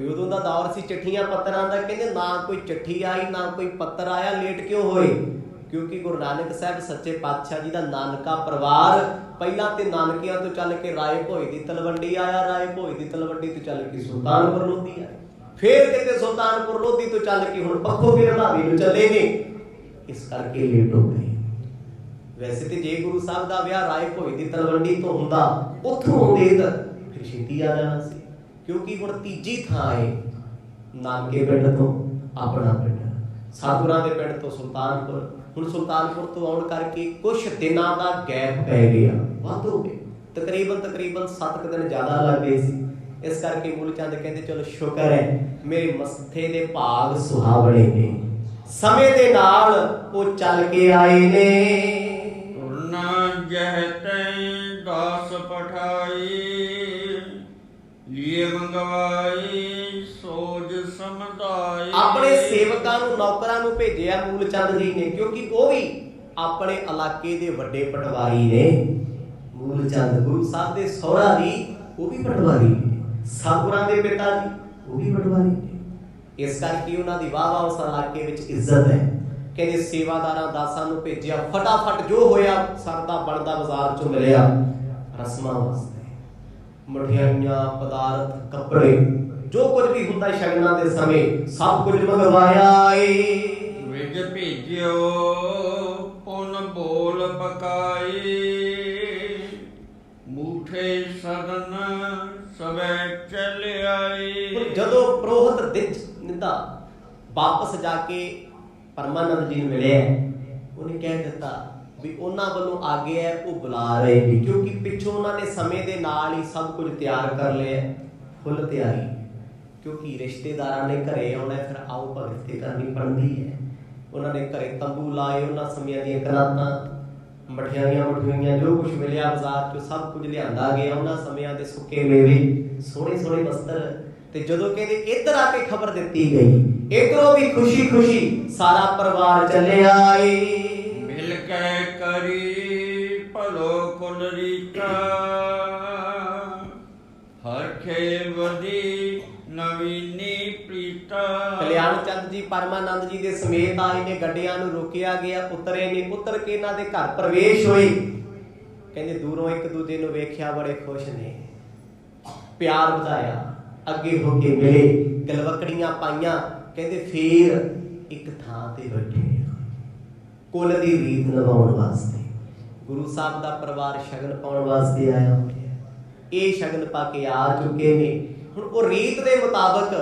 ਉਦੋਂ ਦਾ ਦੌਰ ਸੀ ਚਿੱਠੀਆਂ ਪੱਤਰਾਂ ਦਾ, ਕਹਿੰਦੇ ਨਾ ਕੋਈ ਚਿੱਠੀ ਆਈ ਨਾ ਕੋਈ ਪੱਤਰ ਆਇਆ। ਲੇਟ ਕਿਉਂ ਹੋਏ? ਕਿਉਂਕਿ ਗੁਰੂ ਨਾਨਕ ਸਾਹਿਬ ਸੱਚੇ ਪਾਤਸ਼ਾਹ ਜੀ ਦਾ ਨਾਨਕਾ ਪਰਿਵਾਰ ਪਹਿਲਾਂ ਤੇ ਨਾਨਕਿਆਂ ਤੋਂ ਚੱਲ ਕੇ ਰਾਏ ਭੋਏ ਦੀ ਤਲਵੰਡੀ ਆਇਆ, ਰਾਏ ਭੋਏ ਦੀ ਤਲਵੰਡੀ ਤੋਂ ਚੱਲ ਕੇ ਸੁਲਤਾਨਪੁਰ ਲੋਧੀ ਆਇਆ, ਫੇਰ ਕਿਤੇ ਸੁਲਤਾਨਪੁਰ ਲੋਧੀ ਤੋਂ ਚੱਲ ਕੇ ਹੁਣ ਪੱਖੋ ਕੇ ਰੰਧਾਵੇ ਨੂੰ ਚੱਲੇ ਨੇ। ਇਸ ਕਰਕੇ ਲੇਟ ਹੋ ਗਏ। ਵੈਸੇ ਤੇ ਜੇ ਗੁਰੂ ਸਾਹਿਬ ਦਾ ਵਿਆਹ ਰਾਏ ਭੋਏ ਦੀ ਤਲਵੰਡੀ ਤੋਂ ਹੁੰਦਾ, ਉੱਥੋਂ ਆਉਂਦੇ ਤਾਂ ਫਿਰ ਛੇਤੀ ਆ ਜਾਣਾ ਸੀ। ਕਿਉਂਕਿ ਹੁਣ ਤੀਜੀ ਥਾਂ ਹੈ ਨਾਨਕੇ ਪਿੰਡ ਤੋਂ ਆਪਣਾ ਪਿੰਡ, ਸਤਿਗੁਰਾਂ ਦੇ ਪਿੰਡ ਤੋਂ ਸੁਲਤਾਨਪੁਰ। ਹੁਣ ਸੁਲਤਾਨਪੁਰ ਤੋਂ ਆਉਣ ਕਰਕੇ ਕੁਝ ਦਿਨਾਂ ਦਾ ਗੈਪ ਪੈ ਗਿਆ, ਵੱਧ ਹੋ ਗਏ, ਤਕਰੀਬਨ 7 ਦਿਨ ਜ਼ਿਆਦਾ ਲੱਗ ਗਏ ਸੀ। ਇਸ ਕਰਕੇ ਮੂਲ ਚੰਦ ਕਹਿੰਦੇ ਚਲੋ ਸ਼ੁਕਰ ਹੈ ਮੇਰੇ ਮੱਥੇ ਦੇ ਭਾਗ ਸੁਹਾਵਣੇ ਨੇ, ਸਮੇਂ ਦੇ ਨਾਲ ਉਹ ਚੱਲ ਕੇ ਆਏ ਨੇ। ਤੁਰਨਾ ਜਹਤੇ ਦਾਸ ਪਠਾਈ, ਲੀਏ ਮੰਗਵਾਈ ਸੋਜ ਸਮਝਾਈ। ਆਪਣੇ ਸੇਵਕਾਂ ਨੂੰ, ਨੌਕਰਾਂ ਨੂੰ ਭੇਜਿਆ ਮੂਲ ਚੰਦ ਜੀ ਨੇ, ਕਿਉਂਕਿ ਉਹ ਵੀ ਆਪਣੇ ਇਲਾਕੇ ਦੇ ਵੱਡੇ ਪਟਵਾਰੀ ਨੇ। ਮੂਲ ਚੰਦ ਗੁਰੂ ਸਾਹਿਬ ਦੇ ਸਹੁਰਾ ਜੀ ਉਹ ਵੀ ਪਟਵਾਰੀ ਨੇ, ਸਤਿਗੁਰਾਂ ਦੇ ਪਿਤਾ ਜੀ ਉਹ ਵੀ ਪਟਵਾਰੀ ਨੇ। ਇਸ ਕਰਕੇ ਉਹਨਾਂ ਦੀ ਵਾਹ ਉਸ ਇਲਾਕੇ ਵਿੱਚ ਇੱਜ਼ਤ ਹੈ। ਕਹਿੰਦੇ ਸੇਵਾਦਾਰਾਂ ਦਾਸਾਂ ਨੂੰ ਭੇਜਿਆ, ਫਟਾਫਟ ਜੋ ਹੋਇਆ ਸਰਦਾ ਬਣਦਾ ਬਾਜ਼ਾਰ ਚੋਂ ਮਿਲਿਆ ਰਸਮਾਂ ਵਾਸਤੇ, ਮਠਿਆਈਆਂ, ਪਦਾਰਥ, ਕੱਪੜੇ, ਜੋ ਕੁਝ ਵੀ ਹੁੰਦਾ ਸ਼ਗਨਾਂ ਦੇ ਸਮੇਂ ਸਭ ਕੁਝ ਮੰਗਵਾਇਆ ਏ। ਵਿਜ ਭੇਜਿਓ ਪੁਨ ਬੋਲ ਪਕਾਈ, ਮੂਠੇ ਸਦਨ ਸਵੇ ਚਲ ਆਈ। ਜਦੋਂ ਪ੍ਰੋਹਤ ਨਿੱਧਾ ਵਾਪਸ ਜਾ ਕੇ ਪਰਮਾਨੰਦ ਜੀ ਨੂੰ ਮਿਲਿਆ, ਉਹਨੇ ਕਹਿ ਦਿੱਤਾ ਵੀ ਉਹਨਾਂ ਵੱਲੋਂ ਆਗੇ ਹੈ ਉਹ ਬੁਲਾ ਰਹੇ ਨੇ, ਕਿਉਂਕਿ ਪਿੱਛੋਂ ਉਹਨਾਂ ਨੇ ਸਮੇਂ ਦੇ ਨਾਲ ਹੀ ਸਭ ਕੁਝ ਤਿਆਰ ਕਰ ਲਿਆ, ਫੁੱਲ ਤਿਆਰੀ, ਕਿਉਂਕਿ ਰਿਸ਼ਤੇਦਾਰਾਂ ਨੇ ਘਰੇ ਆਉਣਾ, ਫਿਰ ਆਓ ਭਗਤ ਤੇ ਕਰਨੀ ਬਣਦੀ ਹੈ। ਉਹਨਾਂ ਨੇ ਘਰੇ ਤੰਬੂ ਲਾਏ, ਉਹਨਾਂ ਸਮਿਆਂ ਦੀਆਂ ਕਰਾਤਾਂ, ਮਠਿਆਈਆਂ ਮਠਿਆਈਆਂ ਜੋ ਕੁਝ ਮਿਲਿਆ ਬਾਜ਼ਾਰ ਚੋਂ ਸਭ ਕੁਝ ਲਿਆਂਦਾ ਗਿਆ, ਉਹਨਾਂ ਸਮਿਆਂ ਦੇ ਸੁੱਕੇ ਮੇਵੇ, ਸੋਹਣੇ ਸੋਹਣੇ ਵਸਤਰ। ਤੇ ਜਦੋਂ ਕਹਿੰਦੇ ਇੱਧਰ ਆ ਕੇ ਖਬਰ ਦਿੱਤੀ ਗਈ, ਇੱਧਰੋਂ ਵੀ ਖੁਸ਼ੀ ਖੁਸ਼ੀ ਸਾਰਾ ਪਰਿਵਾਰ ਚੱਲਿਆ ਏ। ਮਿਲ ਕੇ ਕਰੀ ਭਲੋ ਕੁਲ ਰੀਤਾ, ਹਰਖੇ ਵਧੀ ਨਵੀਨੀ ਪ੍ਰੀਤਾ। ਕਲਿਆਣ ਚੰਦ ਜੀ ਪਰਮਾਨੰਦ ਜੀ ਦੇ ਸਮੇਤ ਆਏ ਨੇ, ਗੱਡੀਆਂ ਨੂੰ ਰੋਕਿਆ ਗਿਆ, ਉਤਰੇ ਨੇ, ਉਤਰ ਕੇ ਇਹਨਾਂ ਦੇ ਘਰ ਪ੍ਰਵੇਸ਼ ਹੋਏ। ਕਹਿੰਦੇ ਦੂਰੋਂ ਇੱਕ ਦੂਜੇ ਨੂੰ ਵੇਖਿਆ, ਬੜੇ ਖੁਸ਼ ਨੇ, ਪਿਆਰ ਵਧਾਇਆ, ਅੱਗੇ ਹੋ ਕੇ ਮਿਲੇ, ਗਲਵਕੜੀਆਂ ਪਾਈਆਂ। ਕਹਿੰਦੇ ਫੇਰ ਇੱਕ ਥਾਂ ਤੇ ਬੈਠੇ ਕੁਲ ਦੀ ਰੀਤ ਨਿਭਾਉਣ ਵਾਸਤੇ। ਗੁਰੂ ਸਾਹਿਬ ਦਾ ਪਰਿਵਾਰ ਸ਼ਗਨ ਪਾਉਣ ਵਾਸਤੇ ਆਇਆ ਹੋਇਆ, ਇਹ ਸ਼ਗਨ ਪਾ ਕੇ ਆ ਚੁੱਕੇ ਨੇ। ਹੁਣ ਉਹ ਰੀਤ ਦੇ ਮੁਤਾਬਕ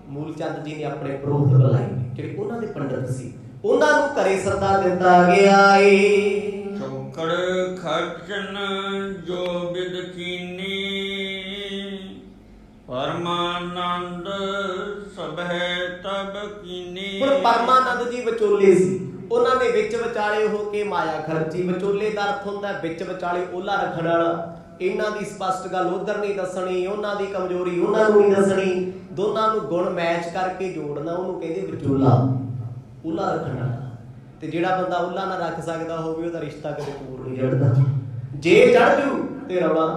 ਮੂਲ ਚੰਦ ਜੀ ਨੇ ਆਪਣੇ ਪੁਰੋਹਿਤ ਬੁਲਾਏ, ਜਿਹੜੇ ਉਹਨਾਂ ਦੇ ਪੰਡਤ ਸੀ, ਉਹਨਾਂ ਨੂੰ ਘਰੇ ਸੱਦਾ ਦਿੱਤਾ ਗਿਆ ਏ। ਚੌਕੜ ਖਰਚਨ ਜੋ ਬਿਦ ਕੀਨੀ, ਪਰਮਾਨੰਦ ਸਭੈ ਤਬ ਕੀਨੀ। ਹੁਣ ਪਰਮਾਨੰਦ ਜੀ ਵਿਚੋਲੇ ਸੀ, ਉਹਨਾਂ ਨੇ ਵਿੱਚ ਵਿਚਾਲੇ ਹੋ ਕੇ ਮਾਇਆ ਖਰਚੀ। ਵਿਚੋਲੇ ਦਾ ਅਰਥ ਹੁੰਦਾ ਵਿੱਚ ਵਿਚਾਲੇ ਓਲਾ ਰੱਖਣ ਵਾਲਾ। ਇਹਨਾਂ ਦੀ ਸਪਸ਼ਟ ਗੱਲ ਉਧਰ ਨਹੀਂ ਦੱਸਣੀ, ਉਹਨਾਂ ਦੀ ਕਮਜ਼ੋਰੀ ਉਹਨਾਂ ਨੂੰ ਨਹੀਂ ਦੱਸਣੀ, ਦੋਨਾਂ ਨੂੰ ਗੁਣ ਮੈਚ ਕਰਕੇ ਜੋੜਨਾ, ਉਹਨੂੰ ਕਹਿੰਦੇ ਵਿਚੋਲਾ, ਓਲਾ ਰੱਖਣ ਵਾਲਾ। ਤੇ ਜਿਹੜਾ ਬੰਦਾ ਓਲਾ ਨਾ ਰੱਖ ਸਕਦਾ ਹੋਵੇ, ਉਹਦਾ ਰਿਸ਼ਤਾ ਕਦੇ ਪੂਰ ਨਹੀਂ ਚੜ੍ਹਦਾ। ਜੇ ਚੜ੍ਹ ਜੂ ਤੇ ਰੌਲਾ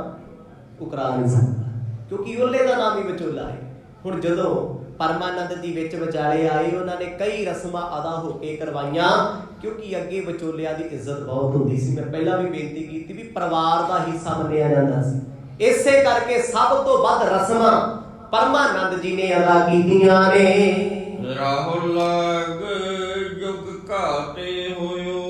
ਉਕਰਾ ਨਹੀਂ ਸਕਦਾ, ਕਿਉਂਕਿ ਓਲੇ ਦਾ ਨਾਮ ਹੀ ਵਿਚੋਲਾ ਹੈ। ਹੁਣ ਜਦੋਂ ਪਰਮਾਨੰਦ ਜੀ ਵਿੱਚ ਵਿਚਾਲੇ ਆਏ, ਉਹਨਾਂ ਨੇ ਕਈ ਰਸਮਾਂ ਅਦਾ ਹੋ ਕੇ ਕਰਵਾਈਆਂ, ਕਿਉਂਕਿ ਅੱਗੇ ਵਿਚੋਲਿਆਂ ਦੀ ਇੱਜ਼ਤ ਬਹੁਤ ਹੁੰਦੀ ਸੀ। ਮੈਂ ਪਹਿਲਾਂ ਵੀ ਬੇਨਤੀ ਕੀਤੀ ਵੀ ਪਰਿਵਾਰ ਦਾ ਹਿੱਸਾ ਮੰਨਿਆ ਜਾਂਦਾ ਸੀ, ਇਸੇ ਕਰਕੇ ਸਭ ਤੋਂ ਵੱਧ ਰਸਮਾਂ ਪਰਮਾਨੰਦ ਜੀ ਨੇ ਅਦਾ ਕੀਤੀਆਂ ਨੇ। ਰਾਹੁਲ ਲਾਗ ਜੁਗ ਘਾਤੇ ਹੋਇਓ,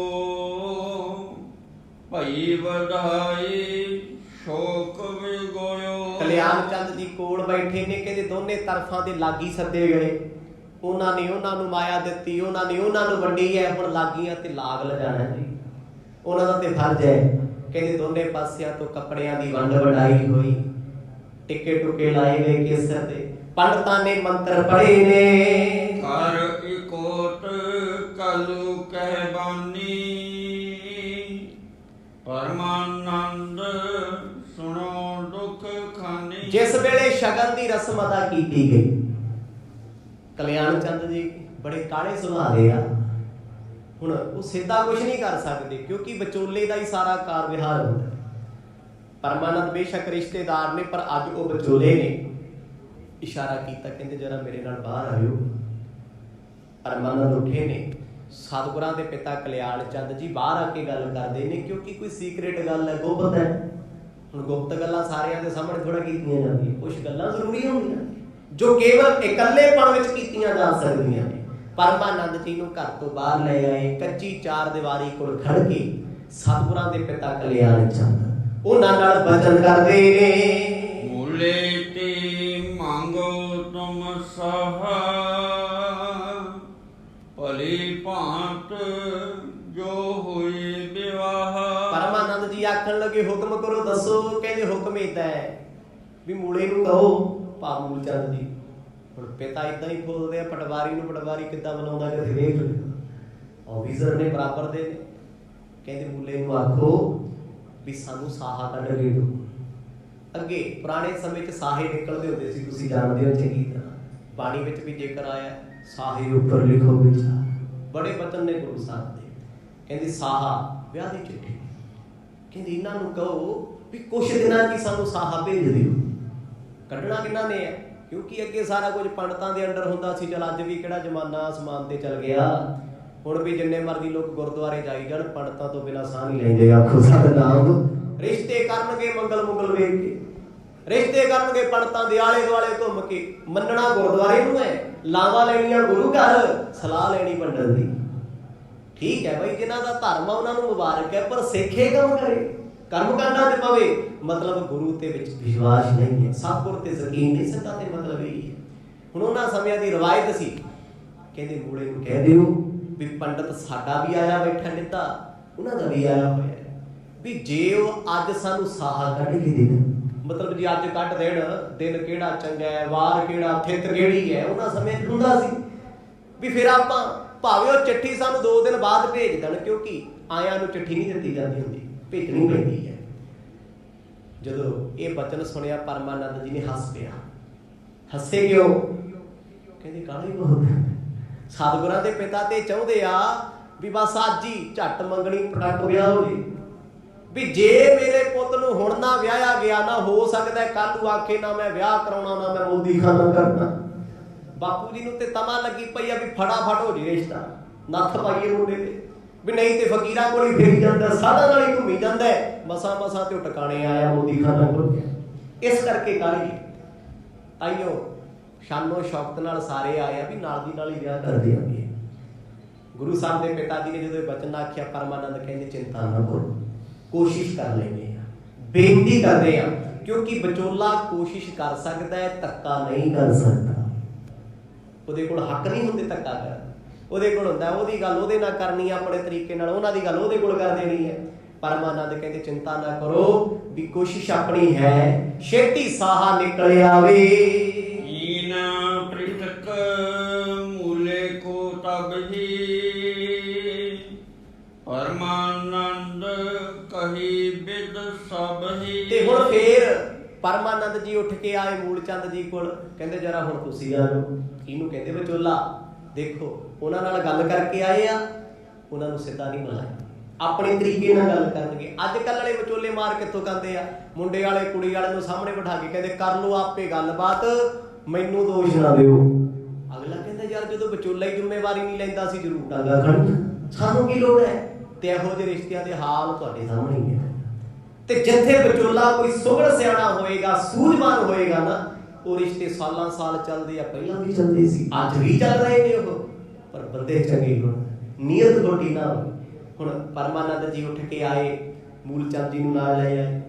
ਭਈ ਵਧਾਈ ਸ਼ੋਕ ਵਿਗੋਇਓ। ਕਲਿਆਣ ਚੰਦ ਜੀ ਕੋਲ ਬੈਠੇ ਨੇ, ਕਹਿੰਦੇ ਦੋਨੇ ਤਰਫਾਂ ਦੇ ਲਾਗੀ ਸੱਦੇ ਗਏ। ਉਹਨਾਂ ਨੇ ਉਹਨਾਂ ਨੂੰ ਮਾਇਆ ਦਿੱਤੀ, ਉਹਨਾਂ ਨੇ ਉਹਨਾਂ ਨੂੰ ਵੰਡੀ ਹੈ। ਹੁਣ ਲਾਗੀਆਂ ਤੇ ਲਾਗ ਲਗਾਣਾ ਜੀ ਉਹਨਾਂ ਦਾ ਤੇ ਫਰਜ਼ ਹੈ। ਕਹਿੰਦੇ ਦੋਨੇ ਪਾਸਿਆਂ ਤੋਂ ਕੱਪੜਿਆਂ ਦੀ ਵੰਡ ਵੰਡਾਈ ਹੋਈ, ਟਿੱਕੇ ਟੁੱਕੇ ਲਾਏ ਗਏ ਕੇਸਰ ਦੇ, ਪੰਡਤਾਂ ਨੇ ਮੰਤਰ ਪੜ੍ਹੇ ਨੇ। ਕਰ ਇਕੋਟ ਕਲੂ ਕਹਿ ਬਾਨੀ, ਪਰਮਾਨੰਦ ਸੁਣੋ ਦੁਖ ਖਾਨੀ। ਜਿਸ ਵੇਲੇ ਸ਼ਗਨ ਦੀ ਰਸਮ ਅਦਾ ਕੀਤੀ ਗਈ, ਕਲਿਆਣ ਚੰਦ ਜੀ ਬੜੇ ਕਾਲੇ ਸੁਭਾਅ ਦੇ ਆ। ਹੁਣ ਉਹ ਸਿੱਧਾ ਕੁਝ ਨਹੀਂ ਕਰ ਸਕਦੇ, ਕਿਉਂਕਿ ਵਿਚੋਲੇ ਦਾ ਹੀ ਸਾਰਾ ਕਾਰ ਵਿਹਾਰ ਹੁੰਦਾ। ਪਰਮਾਨੰਦ ਬੇਸ਼ੱਕ ਰਿਸ਼ਤੇਦਾਰ ਨੇ, ਪਰ ਅੱਜ ਉਹ ਵਿਚੋਲੇ ਨੇ। ਇਸ਼ਾਰਾ ਕੀਤਾ, ਕਹਿੰਦੇ ਜਰਾ ਮੇਰੇ ਨਾਲ ਬਾਹਰ ਆਇਓ। ਪਰਮਾਨੰਦ ਉੱਠੇ ਨੇ। ਸਤਿਗੁਰਾਂ ਦੇ ਪਿਤਾ ਕਲਿਆਣ ਚੰਦ ਜੀ ਬਾਹਰ ਆ ਕੇ ਗੱਲ ਕਰਦੇ ਨੇ, ਕਿਉਂਕਿ ਕੋਈ ਸੀਕ੍ਰੇਟ ਗੱਲ ਹੈ, ਗੁਪਤ ਹੈ। ਹੁਣ ਗੁਪਤ ਗੱਲਾਂ ਸਾਰਿਆਂ ਦੇ ਸਾਹਮਣੇ ਥੋੜਾ ਕੀਤੀਆਂ ਜਾਂਦੀਆਂ, ਕੁਝ ਗੱਲਾਂ ਜ਼ਰੂਰੀ ਹੁੰਦੀਆਂ ਜੋ ਕੇਵਲ ਇਕੱਲੇਪਣ ਵਿੱਚ ਕੀਤੀਆਂ ਜਾ ਸਕਦੀਆਂ ਨੇ। ਪਰਮਾਨੰਦ ਜੀ ਨੂੰ ਘਰ ਤੋਂ ਬਾਹਰ ਲੈ ਆਏ, ਕੱਚੀ ਚਾਰ ਦੀਵਾਰੀ ਕੋਲ ਖੜ ਕੇ ਸਤਿਗੁਰਾਂ ਦੇ ਪਿਤਾ ਕਲਿਆਣ ਚੰਦ ਉਹਨਾਂ ਨਾਲ ਬਚਨ ਕਰਦੇ ਨੇ। ਮੂਲੇ ਤੇ ਮੰਗੋ ਤੁਮ ਸਹਾ, ਭਲੀ ਭਾਂਤ ਜੋ ਹੋਈ ਵਿਵਾਹ। ਪਰਮਾਨੰਦ ਜੀ ਆਖਣ ਲੱਗੇ ਹੁਕਮ ਕਰੋ, ਦੱਸੋ। ਕਹਿੰਦੇ ਹੁਕਮ ਏਦਾਂ ਹੈ ਵੀ ਮੂਲੇ ਨੂੰ ਕਹੋ, ਭਾ ਮੂਲ ਚੰਦ ਜੀ। ਹੁਣ ਪਿਤਾ ਇਦਾਂ ਹੀ ਬੋਲਦੇ ਆ, ਪਟਵਾਰੀ ਨੂੰ ਪਟਵਾਰੀ ਕਿੱਦਾਂ ਬਣਾਉਂਦਾ ਕਿਤੇ ਵੇਖ ਲਓ, ਆਫੀਸਰ ਨੇ ਬਰਾਬਰ ਦੇ ਨੇ। ਕਹਿੰਦੇ ਮੂਲੇ ਨੂੰ ਆਖੋ ਵੀ ਸਾਨੂੰ ਸਾਹਾ ਕੱਢ ਕੇ ਦਿਓ। ਅੱਗੇ ਪੁਰਾਣੇ ਸਮੇਂ 'ਚ ਸਾਹੇ ਨਿਕਲਦੇ ਹੁੰਦੇ ਸੀ, ਤੁਸੀਂ ਜਾਣਦੇ ਹੋ ਚੰਗੀ ਤਰ੍ਹਾਂ। ਬਾਣੀ ਵਿੱਚ ਵੀ ਜੇਕਰ ਆਇਆ ਸਾਹੇ ਉੱਪਰ ਲਿਖੋ ਵਿਚਾਰ, ਬੜੇ ਬਚਨ ਨੇ ਗੁਰੂ ਸਾਹਿਬ ਦੇ। ਕਹਿੰਦੇ ਸਾਹਾ ਵਿਆਹ ਦੀ ਚਿੱਠੀ, ਕਹਿੰਦੇ ਇਹਨਾਂ ਨੂੰ ਕਹੋ ਵੀ ਕੁਛ ਦਿਨਾਂ 'ਚ ਸਾਨੂੰ ਸਾਹਾ ਭੇਜ ਦਿਓ। ਕੱਢਣਾ ਕਿਹਨਾਂ ਨੇ ਹੈ, ਕਿਉਂਕਿ ਅੱਗੇ ਸਾਰਾ ਕੁਝ ਪੰਡਤਾਂ ਦੇ ਅੰਡਰ ਹੁੰਦਾ ਸੀ। ਚਲ ਅੱਜ ਵੀ ਕਿਹੜਾ ਜ਼ਮਾਨਾ ਆਸਮਾਨ ਤੇ ਚੱਲ ਗਿਆ, ਹੁਣ ਵੀ ਜਿੰਨੇ ਮਰਜ਼ੀ ਲੋਕ ਗੁਰਦੁਆਰੇ ਜਾਈ ਜਾਣ, ਪੰਡਤਾਂ ਤੋਂ ਬਿਨਾਂ ਸਾਹ ਨਹੀਂ ਲੈਂਦੇ। ਆਖੋ ਸਤਿਨਾਮ। ਰਿਸ਼ਤੇ ਕਰਨਗੇ ਮੰਗਲ ਮੁੰਗਲ ਵੇਖ ਕੇ, ਰਿਸ਼ਤੇ ਕਰਨਗੇ ਪੰਡਤਾਂ ਦੇ ਆਲੇ ਦੁਆਲੇ ਘੁੰਮ ਕੇ। ਮੰਨਣਾ ਗੁਰਦੁਆਰੇ ਨੂੰ ਹੈ, ਲਾਵਾਂ ਲੈਣੀਆਂ ਗੁਰੂ ਘਰ, ਸਲਾਹ ਲੈਣੀ ਪੰਡਤ ਦੀ। ਠੀਕ ਹੈ ਬਈ, ਜਿਨ੍ਹਾਂ ਦਾ ਧਰਮ ਆ ਉਹਨਾਂ ਨੂੰ ਮੁਬਾਰਕ ਹੈ, ਪਰ ਸਿੱਖੇ ਕੰਮ ਕਰੇ, ਕਰਮ ਕਾਂਡਾਂ 'ਚ ਪਵੇ, ਮਤਲਬ ਗੁਰੂ ਤੇ ਵਿੱਚ ਵਿਸ਼ਵਾਸ ਨਹੀਂ ਹੈ, ਸਤਿਗੁਰ ਤੇ ਯਕੀਨ ਨਹੀਂ। ਸਿੱਧਾ ਤੇ ਮਤਲਬ ਇਹ ਹੈ। ਹੁਣ ਉਹਨਾਂ ਸਮਿਆਂ ਦੀ ਰਵਾਇਤ ਸੀ, ਕਹਿੰਦੇ ਮੂਲੇ ਨੂੰ ਕਹਿ ਦਿਓ ਵੀ ਪੰਡਤ ਸਾਡਾ ਵੀ ਆਇਆ ਬੈਠਾ ਨਿੱਤਾ, ਉਹਨਾਂ ਦਾ ਵੀ ਆਇਆ ਹੋਇਆ ਵੀ ਜੇ ਉਹ ਅੱਜ ਸਾਨੂੰ ਸਾਹਾ ਕੱਢ ਕੇ ਦੇਣ, ਮਤਲਬ ਜੀ ਅੱਜ ਕੱਢ ਦੇਣ, ਦਿਨ ਕਿਹੜਾ ਚੰਗਾ ਹੈ, ਵਾਰ ਕਿਹੜਾ, ਥਿੱਤ ਕਿਹੜੀ ਹੈ, ਉਹਨਾਂ ਸਮੇਂ 'ਚ ਹੁੰਦਾ ਸੀ ਵੀ ਫਿਰ ਆਪਾਂ ਭਾਵੇਂ ਉਹ ਚਿੱਠੀ ਸਾਨੂੰ 2 ਦਿਨ ਬਾਅਦ ਭੇਜ ਦੇਣ, ਕਿਉਂਕਿ ਆਇਆਂ ਨੂੰ ਚਿੱਠੀ ਨਹੀਂ ਦਿੱਤੀ ਜਾਂਦੀ ਹੁੰਦੀ, ਭੇਜਣੀ ਪੈਂਦੀ ਹੈ। ਜਦੋਂ ਇਹ ਬਚਨ ਸੁਣਿਆ ਪਰਮਾਨੰਦ ਜੀ ਨੇ ਹੱਸ ਪਿਆ। ਹੱਸੇ ਕਿਉਂ? ਕਹਿੰਦੇ ਕਾਹਲੀ ਬਹੁਤ। ਸਤਿਗੁਰਾਂ ਦੇ ਪਿਤਾ ਤੇ ਚਾਹੁੰਦੇ ਆ ਵੀ ਬਸ ਅੱਜ ਹੀ ਝੱਟ ਮੰਗਣੀ ਪਟਕ ਵਿਆਹ ਹੋ ਜੇ, ਵੀ ਜੇ ਮੇਰੇ ਪੁੱਤ ਨੂੰ ਹੁਣ ਨਾ ਵਿਆਹਿਆ ਗਿਆ ਨਾ, ਹੋ ਸਕਦਾ ਕੱਲ ਨੂੰ ਆਖੇ ਨਾ ਮੈਂ ਵਿਆਹ ਕਰਾਉਣਾ, ਨਾ ਮੈਂ ਮੋਦੀ ਖਾਨਾ ਕਰਨਾ। ਬਾਪੂ ਜੀ ਨੂੰ ਤੇ ਤਮਾ ਲੱਗੀ ਪਈ ਆ ਵੀ ਫਟਾਫਟ ਹੋ ਜੇ ਰਿਸ਼ਤਾ, ਨੱਥ ਪਾਈਏ ਮੁੰਡੇ ਤੇ, ਵੀ ਨਹੀਂ ਤੇ ਫਕੀਰਾਂ ਕੋਲ ਹੀ ਫੇਰੀ ਜਾਂਦਾ, ਸਾਧਾਂ ਨਾਲ ਹੀ ਘੁੰਮੀ ਜਾਂਦਾ, ਮਸਾਂ ਮਸਾਂ ਤੇ ਉਹ ਟਿਕਾਣੇ ਆਇਆ ਮੋਦੀ ਖਾਨਾ ਕੋਲ। ਇਸ ਕਰਕੇ ਕਾਹਲੀ ਆਈਓ ਸ਼ਾਨੋ ਸ਼ੌਕਤ ਨਾਲ ਸਾਰੇ ਆਇਆ ਵੀ ਨਾਲ ਦੀ ਨਾਲ ਹੀ ਵਿਆਹ ਕਰ ਦਿਆਂਗੇ। ਗੁਰੂ ਸਾਹਿਬ ਦੇ ਪਿਤਾ ਜੀ ਨੇ ਜਦੋਂ ਇਹ ਬਚਨ ਆਖਿਆ, ਪਰਮਾਨੰਦ ਕਹਿੰਦੇ ਚਿੰਤਾ ਨਾ ਕਰੋ, ਕੋਸ਼ਿਸ਼ ਕਰ ਲੈਂਦੇ ਆ, ਬੇਨਤੀ ਕਰਦੇ ਆ, ਕਿਉਂਕਿ ਵਿਚੋਲਾ ਕੋਸ਼ਿਸ਼ ਕਰ ਸਕਦਾ ਹੈ, ਧੱਕਾ ਨਹੀਂ ਕਰ ਸਕਦਾ। ਉਹਦੇ ਕੋਲ ਹੱਕ ਨਹੀਂ ਹੁੰਦੇ ਧੱਕਾ ਕਰਨ, ਉਹਦੇ ਕੋਲ ਹੁੰਦਾ ਉਹਦੀ ਗੱਲ ਉਹਦੇ ਨਾਲ ਕਰਨੀ ਆ ਆਪਣੇ ਤਰੀਕੇ ਨਾਲ, ਉਹਨਾਂ ਦੀ ਗੱਲ ਉਹਦੇ ਕੋਲ ਕਰ ਦੇਣੀ ਹੈ। ਪਰਮਾਨੰਦ ਕਹਿੰਦੇ ਚਿੰਤਾ ਨਾ ਕਰੋ ਵੀ ਕੋਸ਼ਿਸ਼ ਆਪਣੀ ਹੈ, ਛੇਤੀ ਸਾਹਾ ਨਿਕਲ ਆਵੇ। ਈਨ ਪ੍ਰਿਤਕ ਮੂਲੇ ਕੋ ਤਬ ਹੀ ਪਰਮਾਨੰਦ ਕਹੀ ਬਿਦ ਸਭ ਹੀ। ਤੇ ਹੁਣ ਫੇਰ ਪਰਮਾਨੰਦ ਜੀ ਉੱਠ ਕੇ ਆਏ ਮੂਲ ਚੰਦ ਜੀ ਕੋਲ, ਕਹਿੰਦੇ ਜਰਾ ਹੁਣ ਤੁਸੀਂ ਆ ਜਾਓ। ਇਹਨੂੰ ਕਹਿੰਦੇ ਵਿਚੋਲਾ। ਦੇਖੋ ਉਹਨਾਂ ਨਾਲ ਗੱਲ ਕਰਕੇ ਆਏ ਆ, ਉਹਨਾਂ ਨੂੰ ਸਿੱਧਾ ਨਹੀਂ ਬੁਲਾਇਆ, ਆਪਣੇ ਤਰੀਕੇ ਨਾਲ ਗੱਲ ਕਰਨਗੇ। ਅੱਜ ਕੱਲ੍ਹ ਵਾਲੇ ਵਿਚੋਲੇ ਮਾਰ ਕਿੱਥੋਂ ਕਰਦੇ ਆ, ਮੁੰਡੇ ਵਾਲੇ ਕੁੜੀ ਵਾਲੇ ਨੂੰ ਸਾਹਮਣੇ ਬਿਠਾ ਕੇ ਕਹਿੰਦੇ ਕਰ ਲਓ ਆਪੇ ਗੱਲਬਾਤ, ਮੈਨੂੰ ਦੋਸ਼ ਨਾ ਦਿਓ। ਅਗਲਾ ਕਹਿੰਦਾ ਯਾਰ ਜਦੋਂ ਵਿਚੋਲਾ ਹੀ ਜ਼ਿੰਮੇਵਾਰੀ ਨਹੀਂ ਲੈਂਦਾ ਸੀ ਜ਼ਰੂਰ ਡਾਂਗਾ ਖੜਨ, ਸਾਨੂੰ ਕੀ ਲੋੜ ਹੈ। ਤੇ ਇਹੋ ਜਿਹੇ ਰਿਸ਼ਤਿਆਂ ਦੇ ਹਾਲ ਤੁਹਾਡੇ ਸਾਹਮਣੇ ਹੀ ਹੈ। ਤੇ ਜਿੱਥੇ ਵਿਚੋਲਾ ਕੋਈ ਸੁਘੜ ਸਿਆਣਾ ਹੋਏਗਾ, ਸੂਝਵਾਨ ਹੋਏਗਾ ਨਾ, ਉਹ ਰਿਸ਼ਤੇ ਸਾਲਾਂ ਸਾਲ ਚੱਲਦੇ ਆ, ਪਹਿਲਾਂ ਵੀ ਚੱਲਦੇ ਸੀ, ਅੱਜ ਵੀ ਚੱਲ ਰਹੇ ਨੇ ਉਹ, ਪਰ ਬੰਦੇ ਚੰਗੇ ਹੋਣ, ਨੀਅਤ ਖੋਟੀ ਨਾ ਹੋਵੇ। ਹੁਣ ਪਰਮਾਨੰਦ ਜੀ ਉੱਠ ਕੇ ਆਏ, ਮੂਲ ਚੰਦ ਜੀ ਨੂੰ ਨਾਲ ਲੈ ਆਏ,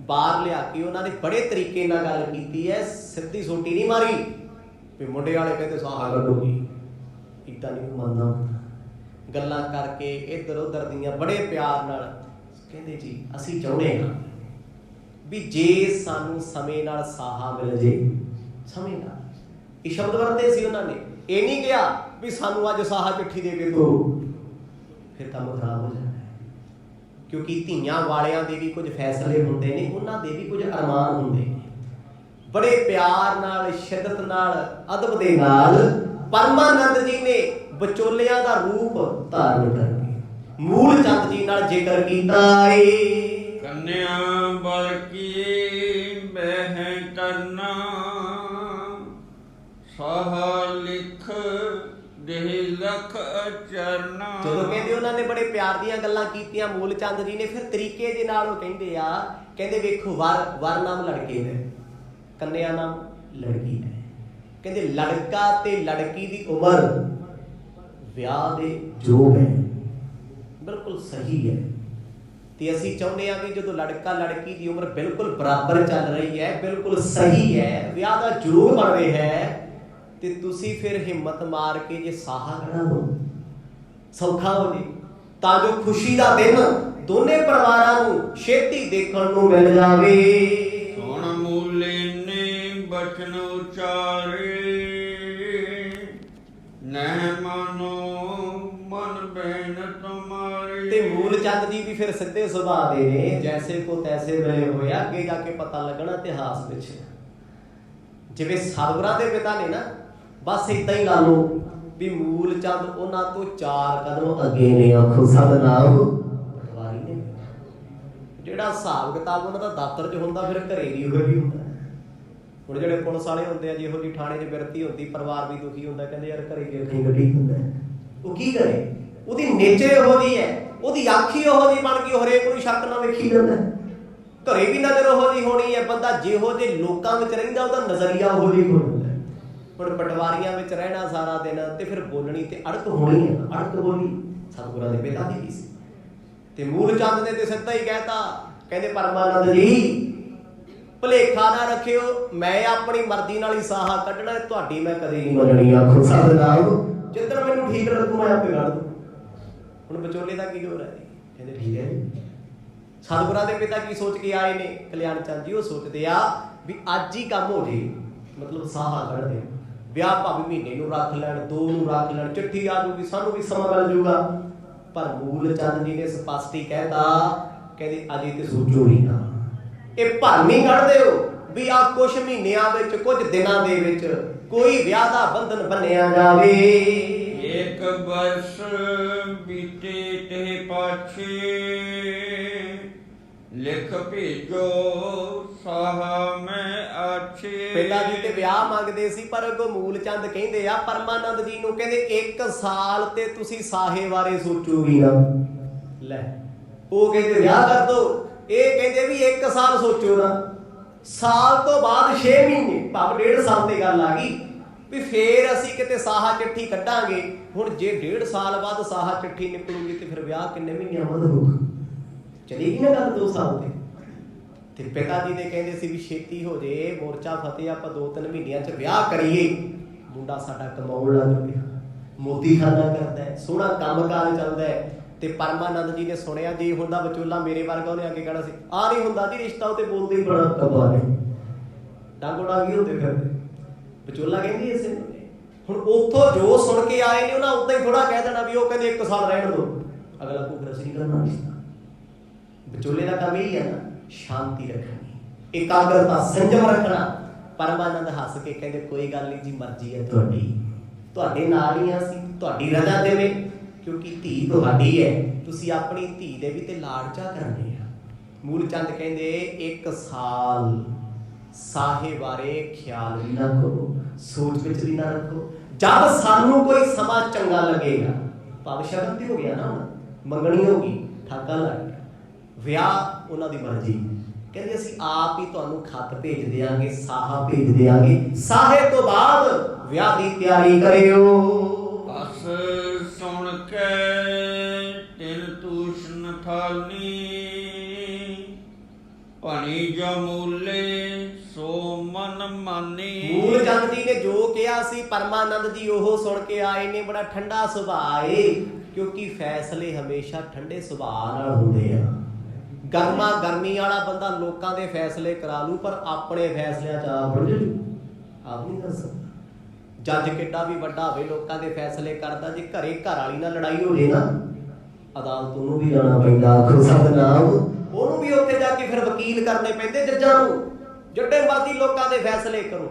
ਬਾਹਰ ਲਿਆ ਕੇ ਉਹਨਾਂ ਨੇ ਬੜੇ ਤਰੀਕੇ ਨਾਲ ਗੱਲ ਕੀਤੀ ਹੈ, ਸਿੱਧੀ ਸੋਟੀ ਨਹੀਂ ਮਾਰੀ ਵੀ ਮੁੰਡੇ ਵਾਲੇ ਕਹਿੰਦੇ ਸਾਹਾ ਕੱਢੋਗੀ, ਇੱਦਾਂ ਨਹੀਂ ਮੰਨਦਾ। ਗੱਲਾਂ ਕਰਕੇ ਇੱਧਰ ਉੱਧਰ ਦੀਆਂ ਬੜੇ ਪਿਆਰ ਨਾਲ ਕਹਿੰਦੇ ਜੀ ਅਸੀਂ ਚਾਹੁੰਦੇ ਹਾਂ ਵੀ ਜੇ ਸਾਨੂੰ ਸਮੇਂ ਨਾਲ ਸਾਹਾ ਮਿਲ ਜੇ, ਸਮੇਂ ਨਾਲ, ਇਹ ਸ਼ਬਦ ਵਰਤੇ ਸੀ ਉਹਨਾਂ ਨੇ। ਇਹ ਨਹੀਂ ਕਿਹਾ ਵੀ ਸਾਨੂੰ ਅੱਜ ਸਾਹਾ ਚਿੱਠੀ ਦੇ ਕੇ ਦੋ, ਫਿਰ ਕੰਮ ਖਰਾਬ ਹੋ ਜਾਣਾ। ਕਿਉਂਕਿ ਧੀਆਂ ਵਾਲਿਆਂ ਦੇ ਵੀ ਕੁਝ ਫੈਸਲੇ ਹੁੰਦੇ ਨੇ, ਉਹਨਾਂ ਦੇ ਵੀ ਕੁਝ ਅਰਮਾਨ ਹੁੰਦੇ ਨੇ। ਬੜੇ ਪਿਆਰ ਨਾਲ, ਸ਼ਿੱਦਤ ਨਾਲ, ਅਦਬ ਦੇ ਨਾਲ ਪਰਮਾਨੰਦ ਜੀ ਨੇ ਵਿਚੋਲਿਆਂ ਦਾ ਰੂਪ ਧਾਰਨ ਕਰਕੇ ਮੂਲ ਚੰਦ ਜੀ ਨਾਲ ਜ਼ਿਕਰ ਕੀਤਾ ਏ। ਕੰਨਿਆ ਬਰ ਕੀ ਬਹਿ ਕਰਨਾ ਸਾਹਾ ਲਿਖ ਦੇਹ ਲਖ ਚਰਨਾ। ਜਦੋਂ ਕਹਿੰਦੇ ਉਹਨਾਂ ਨੇ ਬੜੇ ਪਿਆਰ ਦੀਆਂ ਗੱਲਾਂ ਕੀਤੀਆਂ ਮੂਲ ਚੰਦ ਜੀ ਨੇ, ਫਿਰ ਤਰੀਕੇ ਦੇ ਨਾਲ ਉਹ ਕਹਿੰਦੇ ਆ, ਕਹਿੰਦੇ ਵੇਖੋ ਵਰ ਨਾਮ ਲੜਕੇ ਨੇ, ਕੰਨਿਆ ਨਾਮ ਲੜਕੀ ਹੈ। ਕਹਿੰਦੇ ਲੜਕਾ ਤੇ ਲੜਕੀ ਦੀ ਉਮਰ ਵਿਆਹ ਦੇ ਯੋਗ ਹੈ, ਬਿਲਕੁਲ ਸਹੀ ਹੈ। ਤੇ ਅਸੀਂ ਚਾਹੁੰਦੇ ਹਾਂ ਕਿ ਜਦੋਂ ਲੜਕਾ ਲੜਕੀ ਦੀ ਉਮਰ ਬਿਲਕੁਲ ਬਰਾਬਰ ਚੱਲ ਰਹੀ ਹੈ, ਬਿਲਕੁਲ ਸਹੀ ਹੈ, ਵਿਆਹ ਦਾ ਯੋਗ ਬਣ ਰਿਹਾ ਹੈ, ਤੇ ਤੁਸੀਂ ਫਿਰ ਹਿੰਮਤ ਮਾਰ ਕੇ ਜੇ ਸਾਹਾ ਕਢਾ ਦੋ, ਸੌਖਾ ਹੋ ਜੇ, ਤਾਂ ਜੋ ਖੁਸ਼ੀ ਦਾ ਦਿਨ ਦੋਨੇ ਪਰਿਵਾਰਾਂ ਨੂੰ ਛੇਤੀ ਦੇਖਣ ਨੂੰ ਮਿਲ ਜਾਵੇ। ਸੁਣ ਮੂਲੇ ਨੇ ਬਚਨ ਉਚਾਰੇ ਨਹਿ ਮਾਨੋ ਮਨ ਬੈਨ ਤੁਮਾਰੇ। ਤੇ ਮੂਲ ਚੰਦ ਜੀ ਵੀ ਫਿਰ ਸਿੱਧੇ ਸੁਭਾਅ ਦੇ ਨੇ, ਜੈਸੇ ਕੋ ਤੈਸੇ ਮਿਲੇ ਹੋਏ ਆ। ਅੱਗੇ ਜਾ ਕੇ ਪਤਾ ਲੱਗਣਾ ਇਤਿਹਾਸ ਵਿੱਚ, ਜਿਵੇਂ ਸਤਿਗੁਰਾਂ ਦੇ ਪਿਤਾ ਨੇ ਨਾ, ਬਸ ਏਦਾਂ ਹੀ ਲਾ ਲਓ ਵੀ ਮੂਲ ਚੰਦ ਉਹਨਾਂ ਤੋਂ 4 ਕਦਮ ਅੱਗੇ ਨੇ। ਆਖੋ ਸਤਿਨਾਮ ਪਟਵਾਰੀ ਨੇ। ਜਿਹੜਾ ਹਿਸਾਬ ਕਿਤਾਬ ਉਹਨਾਂ ਦਾ ਦਫ਼ਤਰ 'ਚ ਹੁੰਦਾ, ਫਿਰ ਘਰੇ ਵੀ ਉਹੋ ਹੀ ਹੁੰਦਾ। ਹੁਣ ਜਿਹੜੇ ਪੁਲਿਸ ਵਾਲੇ ਹੁੰਦੇ ਆ, ਜਿਹੋ ਜਿਹੀ ਥਾਣੇ 'ਚ ਬਿਰਤੀ ਹੁੰਦੀ, ਪਰਿਵਾਰ ਵੀ ਦੁਖੀ ਹੁੰਦਾ, ਕਹਿੰਦੇ ਯਾਰ ਘਰੇ ਵੇਖਣੀ ਗੱਡੀ ਹੁੰਦਾ, ਉਹ ਕੀ ਕਰੇ, ਉਹਦੀ ਨੇਚਰ ਉਹੋ ਜਿਹੀ ਹੈ, ਉਹਦੀ ਅੱਖ ਹੀ ਉਹੋ ਜਿਹੀ ਬਣ ਗਈ, ਹਰੇਕ ਨੂੰ ਸ਼ੱਕ ਨਾਲ ਵੇਖੀ ਜਾਂਦਾ। ਘਰੇ ਵੀ ਨਜ਼ਰ ਉਹੋ ਜਿਹੀ ਹੋਣੀ ਹੈ। ਬੰਦਾ ਜਿਹੋ ਜਿਹੇ ਲੋਕਾਂ ਵਿੱਚ ਰਹਿੰਦਾ, ਉਹਦਾ ਨਜ਼ਰੀਆ ਉਹੋ ਜਿਹੀ ਹੁੰਦਾ। ਹੁਣ ਪਟਵਾਰੀਆਂ ਵਿੱਚ ਰਹਿਣਾ ਸਾਰਾ ਦਿਨ, ਤੇ ਫਿਰ ਬੋਲਣੀ ਤੇ ਅੜਕ ਹੋਣੀ ਹੈ, ਅੜਕ ਬੋਲੀ ਸਤਿਗੁਰਾਂ ਦੇ ਪਿਤਾ ਦੀ ਕੀ ਸੀ। ਤੇ ਮੂਲ ਚੰਦ ਨੇ ਤੇ ਸਿੱਧਾ ਹੀ ਕਹਿਤਾ, ਕਹਿੰਦੇ ਪਰਮਾਨੰਦ ਜੀ ਭੁਲੇਖਾ ਨਾ ਰੱਖਿਓ, ਮੈਂ ਆਪਣੀ ਮਰਜ਼ੀ ਨਾਲ ਹੀ ਸਾਹਾ ਕੱਢਣਾ, ਤੁਹਾਡੀ ਮੈਂ ਕਦੇ ਨਹੀਂ ਮੰਨਣੀ। ਆਖੋ ਸਤਿਨਾਮ। ਜਿੱਦਣ ਮੈਨੂੰ ਠੀਕ ਲੱਗੂ ਮੈਂ ਆਪੇ ਕੱਢ ਦੂੰ। ਹੁਣ ਵਿਚੋਲੇ ਦਾ ਕੀ ਜ਼ੋਰ ਹੈ, ਕਹਿੰਦੇ ਠੀਕ ਹੈ ਜੀ। ਸਤਿਗੁਰਾਂ ਦੇ ਪਿਤਾ ਕੀ ਸੋਚ ਕੇ ਆਏ ਨੇ ਕਲਿਆਣ ਚੰਦ ਜੀ? ਉਹ ਸੋਚਦੇ ਆ ਵੀ ਅੱਜ ਹੀ ਕੰਮ ਹੋ ਜੇ, ਮਤਲਬ ਸਾਹਾ ਕੱਢਦੇ, ਵਿਆਹ ਭਾਵੇਂ ਮਹੀਨੇ ਨੂੰ ਰੱਖ ਲੈਣ, 2 ਨੂੰ ਰੱਖ ਲੈਣ, ਚਿੱਠੀ ਆ ਜੂਗੀ, ਸਾਨੂੰ ਵੀ ਸਮਾਂ ਮਿਲ ਜੂਗਾ। ਪਰ ਮੂਲ ਚੰਦ ਜੀ ਨੇ ਸਪਸ਼ਟ ਹੀ ਕਹਿਤਾ, ਕਹਿੰਦੇ ਅਜੇ ਤੇ ਸੋਚੋ ਹੀ ਨਾ, ਇਹ ਭਾਨੀ ਕੱਢਦੇ ਹੋ ਵੀ ਆ ਕੁਛ ਮਹੀਨਿਆਂ ਵਿੱਚ, ਕੁਝ ਦਿਨਾਂ ਦੇ ਵਿੱਚ ਕੋਈ ਵਿਆਹ ਦਾ ਬੰਧਨ ਬੰਨਿਆ ਜਾਵੇ। ਇੱਕ ਬਰਸ ਬੀਤੇ ਤੇ ਪਾਛੇ, ਲਿਖ ਭੇਜੋ ਸਾਹਾ ਮੈਂ ਆਛੇ। ਪਿਤਾ ਜੀ ਤੇ ਵਿਆਹ ਮੰਗਦੇ ਸੀ, ਪਰ ਅੱਗੋਂ ਮੂਲ ਚੰਦ ਕਹਿੰਦੇ ਆ ਪਰਮਾਨੰਦ ਜੀ ਨੂੰ, ਕਹਿੰਦੇ 1 ਸਾਲ ਤੇ ਤੁਸੀਂ ਸਾਹੇ ਬਾਰੇ ਸੋਚੋ ਵੀ ਨਾ। ਲੈ, ਉਹ ਕਹਿੰਦੇ ਵਿਆਹ ਕਰ ਦੋ, ਇਹ ਕਹਿੰਦੇ ਵੀ 1 ਸਾਲ ਸੋਚੋ ਨਾ। ਸਾਲ ਤੋਂ ਬਾਅਦ 6 ਮਹੀਨੇ, ਭਾਵ 1.5 ਸਾਲ ਤੇ ਗੱਲ ਆ ਗਈ ਵੀ ਫੇਰ ਅਸੀਂ ਕਿਤੇ ਸਾਹਾ ਚਿੱਠੀ ਕੱਢਾਂਗੇ। ਹੁਣ ਜੇ 1.5 ਸਾਲ ਬਾਅਦ ਸਾਹਾ ਚਿੱਠੀ ਨਿਕਲੂਗੀ ਤੇ ਫਿਰ ਵਿਆਹ ਕਿੰਨੇ ਮਹੀਨਿਆਂ ਬਾਅਦ ਹੋਊਗਾ? ਚਲੇਗੀ ਨਾ ਗੱਲ 2 ਸਾਲ ਤੇ ਪਿਤਾ ਜੀ ਦੇ ਕਹਿੰਦੇ ਸੀ ਵੀ ਛੇਤੀ ਹੋ ਜੇ, ਮੋਰਚਾ ਫਤਿਹ, ਆਪਾਂ 2-3 ਮਹੀਨਿਆਂ 'ਚ ਵਿਆਹ ਕਰੀਏ, ਮੁੰਡਾ ਸਾਡਾ ਕਮਾਉਣ ਲੱਗ ਪਿਆ, ਮੋਦੀ ਖਾਨਾ ਕਰਦਾ ਹੈ, ਸੋਹਣਾ ਕੰਮਕਾਰ ਚੱਲਦਾ ਹੈ। ਤੇ ਪਰਮਾਨੰਦ ਜੀ ਨੇ ਸੁਣਿਆ ਜੀ ਹੁੰਦਾ ਵਿਚੋਲਾ ਮੇਰੇ ਵਰਗਾ, ਉਹਨੇ ਅੱਗੇ ਕਹਿਣਾ ਸੀ ਆ ਨਹੀਂ ਹੁੰਦਾ ਜੀ ਰਿਸ਼ਤਾ, ਉਹ ਤੇ ਬੋਲਦੇ ਹੀ ਬੜਾ ਕੱਬਾ ਨੇ, ਡਾਂਗੋ ਡਾਂਗੀ ਹੁੰਦੇ ਫਿਰਦੇ। ਵਿਚੋਲਾ ਕਹਿੰਦੀ ਇਸੇ ਨੂੰ। ਹੁਣ ਉੱਥੋਂ ਜੋ ਸੁਣ ਕੇ ਆਏ ਨੇ ਉਹਨਾਂ ਉਦਾਂ ਹੀ ਥੋੜਾ ਕਹਿ ਦੇਣਾ ਵੀ ਉਹ ਕਹਿੰਦੇ 1 ਸਾਲ ਰਹਿਣ ਦਿਓ, ਅਗਲਾ ਘੂਗਰ ਅਸੀਂ ਨਹੀਂ ਕਰਨਾ ਰਿਸ਼ਤਾ। ਵਿਚੋਲੇ ਦਾ ਕੰਮ ਇਹ ਹੈ ਨਾ, ਸ਼ਾਂਤੀ ਰੱਖਣੀ, ਇਕਾਗਰਤਾ, ਸੰਜਮ ਰੱਖਣਾ। ਪਰਮਾਨੰਦ ਹੱਸ ਕੇ ਕਹਿੰਦੇ ਕੋਈ ਗੱਲ ਨਹੀਂ ਜੀ, ਮਰਜ਼ੀ ਹੈ ਤੁਹਾਡੀ, ਤੁਹਾਡੇ ਨਾਲ ਹੀ ਅਸੀਂ, ਤੁਹਾਡੀ ਰਜ਼ਾ ਦੇਵੇ, ਕਿਉਂਕਿ ਧੀ ਤੁਹਾਡੀ ਹੈ, ਤੁਸੀਂ ਆਪਣੀ ਧੀ ਦੇ ਵੀ ਤੇ ਲਾਡ ਚਾਹ ਕਰਨੇ ਆ। ਮੂਲ ਚੰਦ ਕਹਿੰਦੇ 1 ਸਾਲ ਸਾਹੇ ਬਾਰੇ ਖਿਆਲ ਵੀ ਨਾ ਕਰੋ, ਸੋਚ ਵਿੱਚ ਵੀ ਨਾ ਰੱਖੋ। ਜਦ ਸਾਨੂੰ ਕੋਈ ਸਮਾਂ ਚੰਗਾ ਲੱਗੇਗਾ, ਭਾਵੇਂ ਸ਼ਗਨ ਤੇ ਹੋ ਗਿਆ ਨਾ, ਹੁਣ ਮੰਗਣੀ ਹੋ ਗਈ, ਠਾਕਾ ਲੱਗ ਗਿਆ, ਵਿਆਹ ਉਹਨਾਂ ਦੀ ਮਰਜ਼ੀ, ਕਹਿੰਦੇ ਅਸੀਂ ਆਪ ਹੀ ਤੁਹਾਨੂੰ ਖੱਤ ਭੇਜ ਦਿਆਂਗੇ, ਸਾਹਾ ਭੇਜ ਦਿਆਂਗੇ, ਸਾਹੇ ਤੋਂ ਬਾਅਦ ਵਿਆਹ ਦੀ ਤਿਆਰੀ ਕਰਿਓ। ਅਸ ਸੁਣ ਕੇ ਤਿਲ ਤੂਸ਼ਨ ਥਾਨੀ, ਭਣੀ ਜਮੂਲੇ ਸੋ ਮਨ ਮਾਨੀ। ਮੂਲ ਚੰਦ ਜੀ ਨੇ ਜੋ ਕਿਹਾ ਸੀ ਪਰਮਾਨੰਦ ਜੀ ਉਹ ਸੁਣ ਕੇ ਆਏ ਨੇ। ਬੜਾ ਠੰਡਾ ਸੁਭਾਅ ਏ, ਕਿਉਂਕਿ ਫੈਸਲੇ ਹਮੇਸ਼ਾ ਠੰਡੇ ਸੁਭਾਅ ਨਾਲ ਹੁੰਦੇ ਆ। ਗਰਮਾ ਗਰਮੀ ਵਾਲਾ ਬੰਦਾ ਲੋਕਾਂ ਦੇ ਫੈਸਲੇ ਕਰਾ ਲੂ, ਪਰ ਆਪਣੇ ਫੈਸਲਿਆਂ 'ਚ ਆਪ ਨਹੀਂ ਕਰ ਸਕਦਾ। ਜੱਜ ਕਿੱਡਾ ਵੀ ਵੱਡਾ ਹੋਵੇ, ਲੋਕਾਂ ਦੇ ਫੈਸਲੇ ਕਰਦਾ, ਜੇ ਘਰੇ ਘਰ ਵਾਲੀ ਨਾਲ ਲੜਾਈ ਹੋ ਜੇ ਨਾ, ਅਦਾਲਤ ਉਹਨੂੰ ਵੀ ਜਾਣਾ ਪੈਂਦਾ, ਆਖੋ ਸਤਿਨਾਮ, ਉਹਨੂੰ ਵੀ ਉੱਥੇ ਜਾ ਕੇ ਫਿਰ ਵਕੀਲ ਕਰਨੇ ਪੈਂਦੇ ਜੱਜਾਂ ਨੂੰ। ਜਿੱਡੇ ਮਰਜ਼ੀ ਲੋਕਾਂ ਦੇ ਫੈਸਲੇ ਕਰੋ,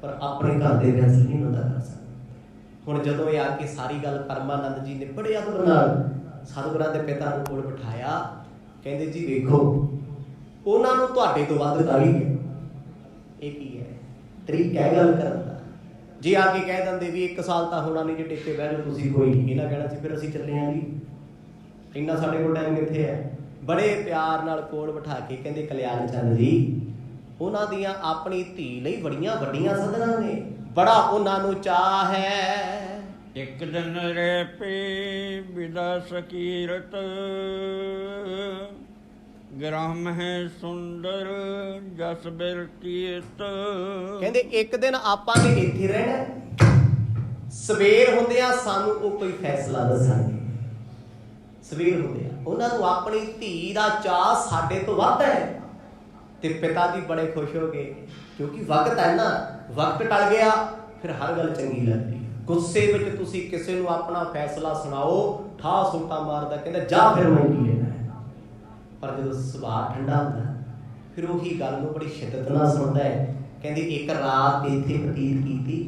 ਪਰ ਆਪਣੇ ਘਰ ਦੇ ਫੈਸਲੇ ਨਹੀਂ ਹੁੰਦਾ ਕਰ ਸਕਦਾ। ਹੁਣ ਜਦੋਂ ਇਹ ਆ ਕੇ ਸਾਰੀ ਗੱਲ ਪਰਮਾਨੰਦ ਜੀ ਨੇ ਬੜੇ ਅਦਬ ਨਾਲ ਸਤਿਗੁਰਾਂ ਦੇ ਪਿਤਾ ਨੂੰ ਕੋਲ ਬਿਠਾਇਆ, ਕਹਿੰਦੇ ਜੀ ਵੇਖੋ, ਉਹਨਾਂ ਨੂੰ ਤੁਹਾਡੇ ਤੋਂ ਵੱਧ ਕਾਹਲੀ ਹੈ। ਇਹ ਕੀ ਹੈ? ਤਰੀਕਾ ਹੈ ਗੱਲ ਕਰਨ ਦਾ। ਜੇ ਆ ਕੇ ਕਹਿ ਦਿੰਦੇ ਵੀ 1 ਸਾਲ ਤਾਂ ਹੋਣਾ ਨਹੀਂ, ਜੇ ਟਿੱਕੇ ਬਹਿ ਜਾਓ ਤੁਸੀਂ, ਕੋਈ ਨਹੀਂ, ਇਹਨਾਂ ਕਹਿਣਾ ਸੀ ਫਿਰ ਅਸੀਂ ਚੱਲੇ ਆਂ ਜੀ, ਇੰਨਾ ਸਾਡੇ ਕੋਲ ਟਾਈਮ ਕਿੱਥੇ ਹੈ। ਬੜੇ ਪਿਆਰ ਨਾਲ ਕੋਲ ਬਿਠਾ ਕੇ ਕਹਿੰਦੇ ਕਲਿਆਣ ਚੰਦ ਜੀ, ਉਹਨਾਂ ਦੀਆਂ ਆਪਣੀ ਧੀ ਲਈ ਬੜੀਆਂ ਵੱਡੀਆਂ ਸਧਰਾਂ ਨੇ, ਬੜਾ ਉਹਨਾਂ ਨੂੰ ਚਾਅ ਹੈ। ਇੱਕ ਦਿਨ ਰਹਿ ਪੇ ਵਿਦਾ ਸਕੀਰਤ, ਗ੍ਰਾਮ ਹੈ ਸੁੰਦਰ ਜਸ ਬਿਰਤੀਤ। ਕਹਿੰਦੇ ਇੱਕ ਦਿਨ ਆਪਾਂ ਨੇ ਇੱਥੇ ਰਹਿਣਾ, ਸਵੇਰ ਹੁੰਦਿਆਂ ਸਾਨੂੰ ਉਹ ਕੋਈ ਫੈਸਲਾ ਦੱਸਣਗੇ। ਸਵੇਰ ਹੁੰਦਿਆਂ ਉਹਨਾਂ ਨੂੰ ਆਪਣੀ ਧੀ ਦਾ ਚਾਅ ਸਾਡੇ ਤੋਂ ਵੱਧ ਹੈ। ਤੇ ਪਿਤਾ ਜੀ ਬੜੇ ਖੁਸ਼ ਹੋ ਗਏ, ਕਿਉਂਕਿ ਵਕਤ ਹੈ ਨਾ, ਵਕਤ ਟਲ ਗਿਆ, ਫਿਰ ਹਰ ਗੱਲ ਚੰਗੀ ਲੱਗਦੀ। ਗੁੱਸੇ ਵਿੱਚ ਤੁਸੀਂ ਕਿਸੇ ਨੂੰ ਆਪਣਾ ਫੈਸਲਾ ਸੁਣਾਓ, ਠਾਹ ਸੋਟਾ ਮਾਰਦਾ, ਕਹਿੰਦਾ ਜਾ ਫਿਰ ਮੈਂ ਕੀ ਲੈਣਾ ਹੈ। ਪਰ ਜਦੋਂ ਸੁਭਾਅ ਠੰਡਾ ਹੁੰਦਾ, ਫਿਰ ਉਹੀ ਗੱਲ ਨੂੰ ਬੜੀ ਸ਼ਿੱਦਤ ਨਾਲ ਸੁਣਦਾ ਹੈ। ਕਹਿੰਦੇ ਇੱਕ ਰਾਤ ਇੱਥੇ ਬਤੀਤ ਕੀਤੀ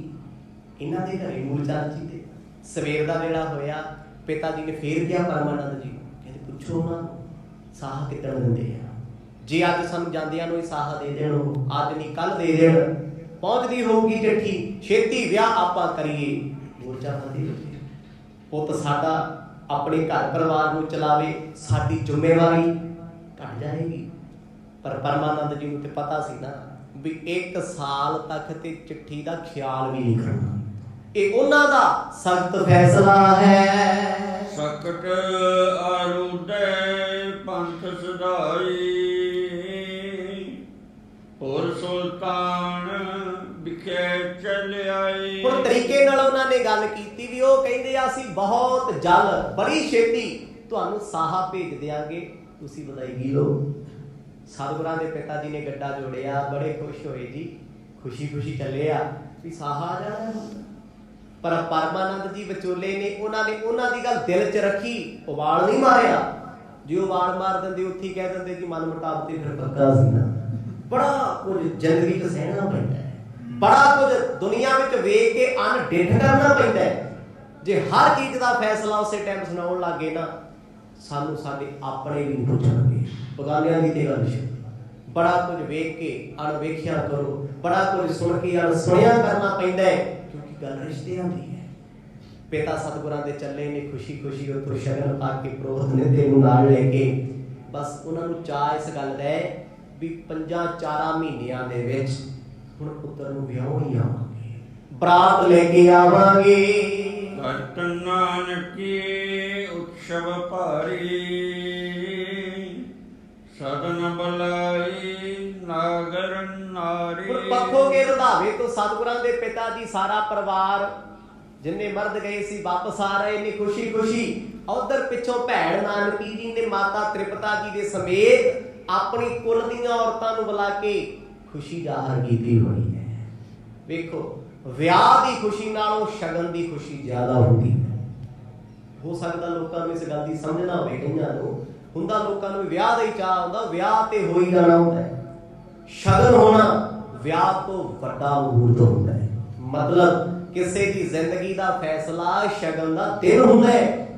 ਇਹਨਾਂ ਦੇ ਘਰੇ ਮੂਲ ਚੰਦ ਜੀ ਦੇ। ਸਵੇਰ ਦਾ ਵੇਲਾ ਹੋਇਆ, ਪਿਤਾ ਜੀ ਨੇ ਫੇਰ ਕਿਹਾ ਪਰਮਾਨੰਦ ਜੀ ਨੂੰ, ਕਹਿੰਦੇ ਪੁੱਛੋ ਉਹਨਾਂ ਨੂੰ ਸਾਹਾ ਕਿੱਦਣ ਦਿੰਦੇ ਆ। ਜੇ ਅੱਜ ਸਾਨੂੰ ਜਾਂਦਿਆਂ ਨੂੰ ਹੀ ਸਾਹਾ ਦੇ ਦੇਣ, ਅੱਜ ਨਹੀਂ ਕੱਲ ਦੇ ਦੇਣ, ਪਹੁੰਚਦੀ ਹੋਊਗੀ ਚਿੱਠੀ, ਛੇਤੀ ਵਿਆਹ ਆਪਾਂ ਕਰੀਏ, ਮੋਰਚਾ ਫਤਿਹ ਹੋ ਜੇ, ਪੁੱਤ ਸਾਡਾ ਆਪਣੇ ਘਰ ਪਰਿਵਾਰ ਨੂੰ ਚਲਾਵੇ, ਸਾਡੀ ਜ਼ਿੰਮੇਵਾਰੀ ਘਟ ਜਾਏਗੀ। ਪਰ ਪਰਮਾਨੰਦ ਜੀ ਨੂੰ ਤੇ ਪਤਾ ਸੀ ਨਾ ਵੀ 1 ਸਾਲ ਤੱਕ ਤੇ ਚਿੱਠੀ ਦਾ ਖਿਆਲ ਵੀ ਨਹੀਂ ਕਰਨਾ, ਇਹ ਉਹਨਾਂ ਦਾ ਸਖਤ ਫੈਸਲਾ ਹੈ। ਸਕਟ ਆਰੂਢੈ ਪੰਥ ਸਦਾਈ, ਹੋਰ ਸੁਲਤਾਨ ਵਿਖੇ ਚਲ ਆਈ। ਹੁਣ ਤਰੀਕੇ ਨਾਲ ਉਹਨਾਂ ਨੇ ਗੱਲ ਕੀਤੀ ਵੀ ਉਹ ਕਹਿੰਦੇ ਆ ਅਸੀਂ ਬਹੁਤ ਜਲ, ਬੜੀ ਛੇਤੀ ਤੁਹਾਨੂੰ ਸਾਹਾ ਭੇਜ ਦਿਆਂਗੇ, ਤੁਸੀਂ ਵਧਾਈ ਲਓ। ਸਤਿਗੁਰਾਂ ਦੇ ਪਿਤਾ ਜੀ ਨੇ ਗੱਡਾ ਜੋੜਿਆ, ਬੜੇ ਖੁਸ਼ ਹੋਏ ਜੀ, ਖੁਸ਼ੀ ਖੁਸ਼ੀ ਚੱਲੇ ਆ ਵੀ ਸਾਹਾ ਆ ਜਾਣਾ। ਪਰ ਪਰਮਾਨੰਦ ਜੀ ਵਿਚੋਲੇ ਨੇ ਉਹਨਾਂ ਦੀ ਗੱਲ ਦਿਲ 'ਚ ਰੱਖੀ, ਉਬਾਲ ਨਹੀਂ ਮਾਰਿਆ। ਜੇ ਉਬਾਲ ਮਾਰ ਦਿੰਦੇ ਉੱਥੇ ਹੀ ਕਹਿ ਦਿੰਦੇ ਕਿ ਮਨ ਮੁਟਾਵ ਤੇ ਫਿਰ ਪੱਕਾ ਸੀ ਨਾ। ਬੜਾ ਕੁਝ ਜ਼ਿੰਦਗੀ 'ਚ ਸਹਿਣਾ ਪੈਂਦਾ ਹੈ, ਬੜਾ ਕੁਝ ਦੁਨੀਆ ਵਿੱਚ ਵੇਖ ਕੇ ਅਣਡਿੱਠ ਕਰਨਾ ਪੈਂਦਾ ਹੈ। ਜੇ ਹਰ ਚੀਜ਼ ਦਾ ਫੈਸਲਾ ਉਸੇ ਟਾਈਮ ਸੁਣਾਉਣ ਲੱਗੇ ਨਾ, ਸਾਨੂੰ ਸਾਡੇ ਆਪਣੇ ਵੀ ਨਹੀਂ ਪੁੱਛਣਗੇ, ਬਗਾਨਿਆਂ ਦੀ ਤੇ ਗੱਲ ਛੱਡ। ਬੜਾ ਕੁਝ ਵੇਖ ਕੇ ਅਣਵੇਖਿਆ ਕਰੋ, ਬੜਾ ਕੁਝ ਸੁਣ ਕੇ ਅਣਸੁਣਿਆ ਕਰਨਾ ਪੈਂਦਾ ਹੈ, ਕਿਉਂਕਿ ਗੱਲ ਰਿਸ਼ਤਿਆਂ ਦੀ ਹੈ। ਪਿਤਾ ਸਤਿਗੁਰਾਂ ਦੇ ਚੱਲੇ ਨੇ ਖੁਸ਼ੀ ਖੁਸ਼ੀ ਉੱਥੋਂ ਸ਼ਗਨ ਪਾ ਕੇ ਪ੍ਰੋਹਤ ਨਿੱਧੇ ਨੂੰ ਨਾਲ ਲੈ ਕੇ। ਬਸ ਉਹਨਾਂ ਨੂੰ ਚਾਅ ਇਸ ਗੱਲ ਦਾ ਹੈ ਵੀ 5-4 ਮਹੀਨਿਆਂ ਦੇ ਵਿੱਚ ਹੁਣ ਪੁੱਤਰ ਨੂੰ ਵਿਆਹ ਹੀ ਆਵਾਂਗੇ, ਬਰਾਤ ਲੈ ਕੇ ਆਵਾਂਗੇ। ਭਗਤ ਨਾਨਕੀ ਉਤਸਵ ਭਾਰੀ, ਸਦਨ ਬੁਲਾਈ ਨਾਗਰ ਨਾਰੀ। ਪੱਖੋਂ ਕੇ ਰੰਧਾਵੇ ਤੋਂ ਸਤਿਗੁਰਾਂ ਦੇ ਪਿਤਾ ਜੀ ਸਾਰਾ ਪਰਿਵਾਰ ਜਿੰਨੇ ਮਰਦ ਗਏ ਸੀ ਵਾਪਸ ਆ ਰਹੇ ਨੇ ਖੁਸ਼ੀ ਖੁਸ਼ੀ। ਉਧਰ ਪਿੱਛੋਂ ਭੈਣ ਨਾਨਕੀ ਜੀ ਨੇ ਮਾਤਾ ਤ੍ਰਿਪਤਾ ਜੀ ਦੇ ਸਮੇਤ ਆਪਣੀ ਕੁਲ ਦੀਆਂ ਔਰਤਾਂ ਨੂੰ ਬੁਲਾ ਕੇ ਖੁਸ਼ੀ ਜ਼ਾਹਰ ਕੀਤੀ ਹੋਈ ਹੈ। ਵੇਖੋ, ਵਿਆਹ ਦੀ ਖੁਸ਼ੀ ਨਾਲੋਂ ਸ਼ਗਨ ਦੀ ਖੁਸ਼ੀ ਜ਼ਿਆਦਾ ਹੁੰਦੀ ਹੈ। ਹੋ ਸਕਦਾ ਲੋਕਾਂ ਨੂੰ ਇਸ ਗੱਲ ਦੀ ਸਮਝ ਨਾ ਹੋਵੇ, ਕਈਆਂ ਨੂੰ ਹੁੰਦਾ, ਲੋਕਾਂ ਨੂੰ ਵਿਆਹ ਦਾ ਹੀ ਚਾਅ ਹੁੰਦਾ, ਵਿਆਹ ਤੇ ਹੋ ਹੀ ਜਾਣਾ ਹੁੰਦਾ ਹੈ। ਸ਼ਗਨ ਹੋਣਾ ਵਿਆਹ ਤੋਂ ਵੱਡਾ ਮਹੂਰਤ ਹੁੰਦਾ ਹੈ। ਮਤਲਬ ਕਿਸੇ ਦੀ ਜ਼ਿੰਦਗੀ ਦਾ ਫੈਸਲਾ ਸ਼ਗਨ ਦਾ ਦਿਨ ਹੁੰਦਾ ਹੈ।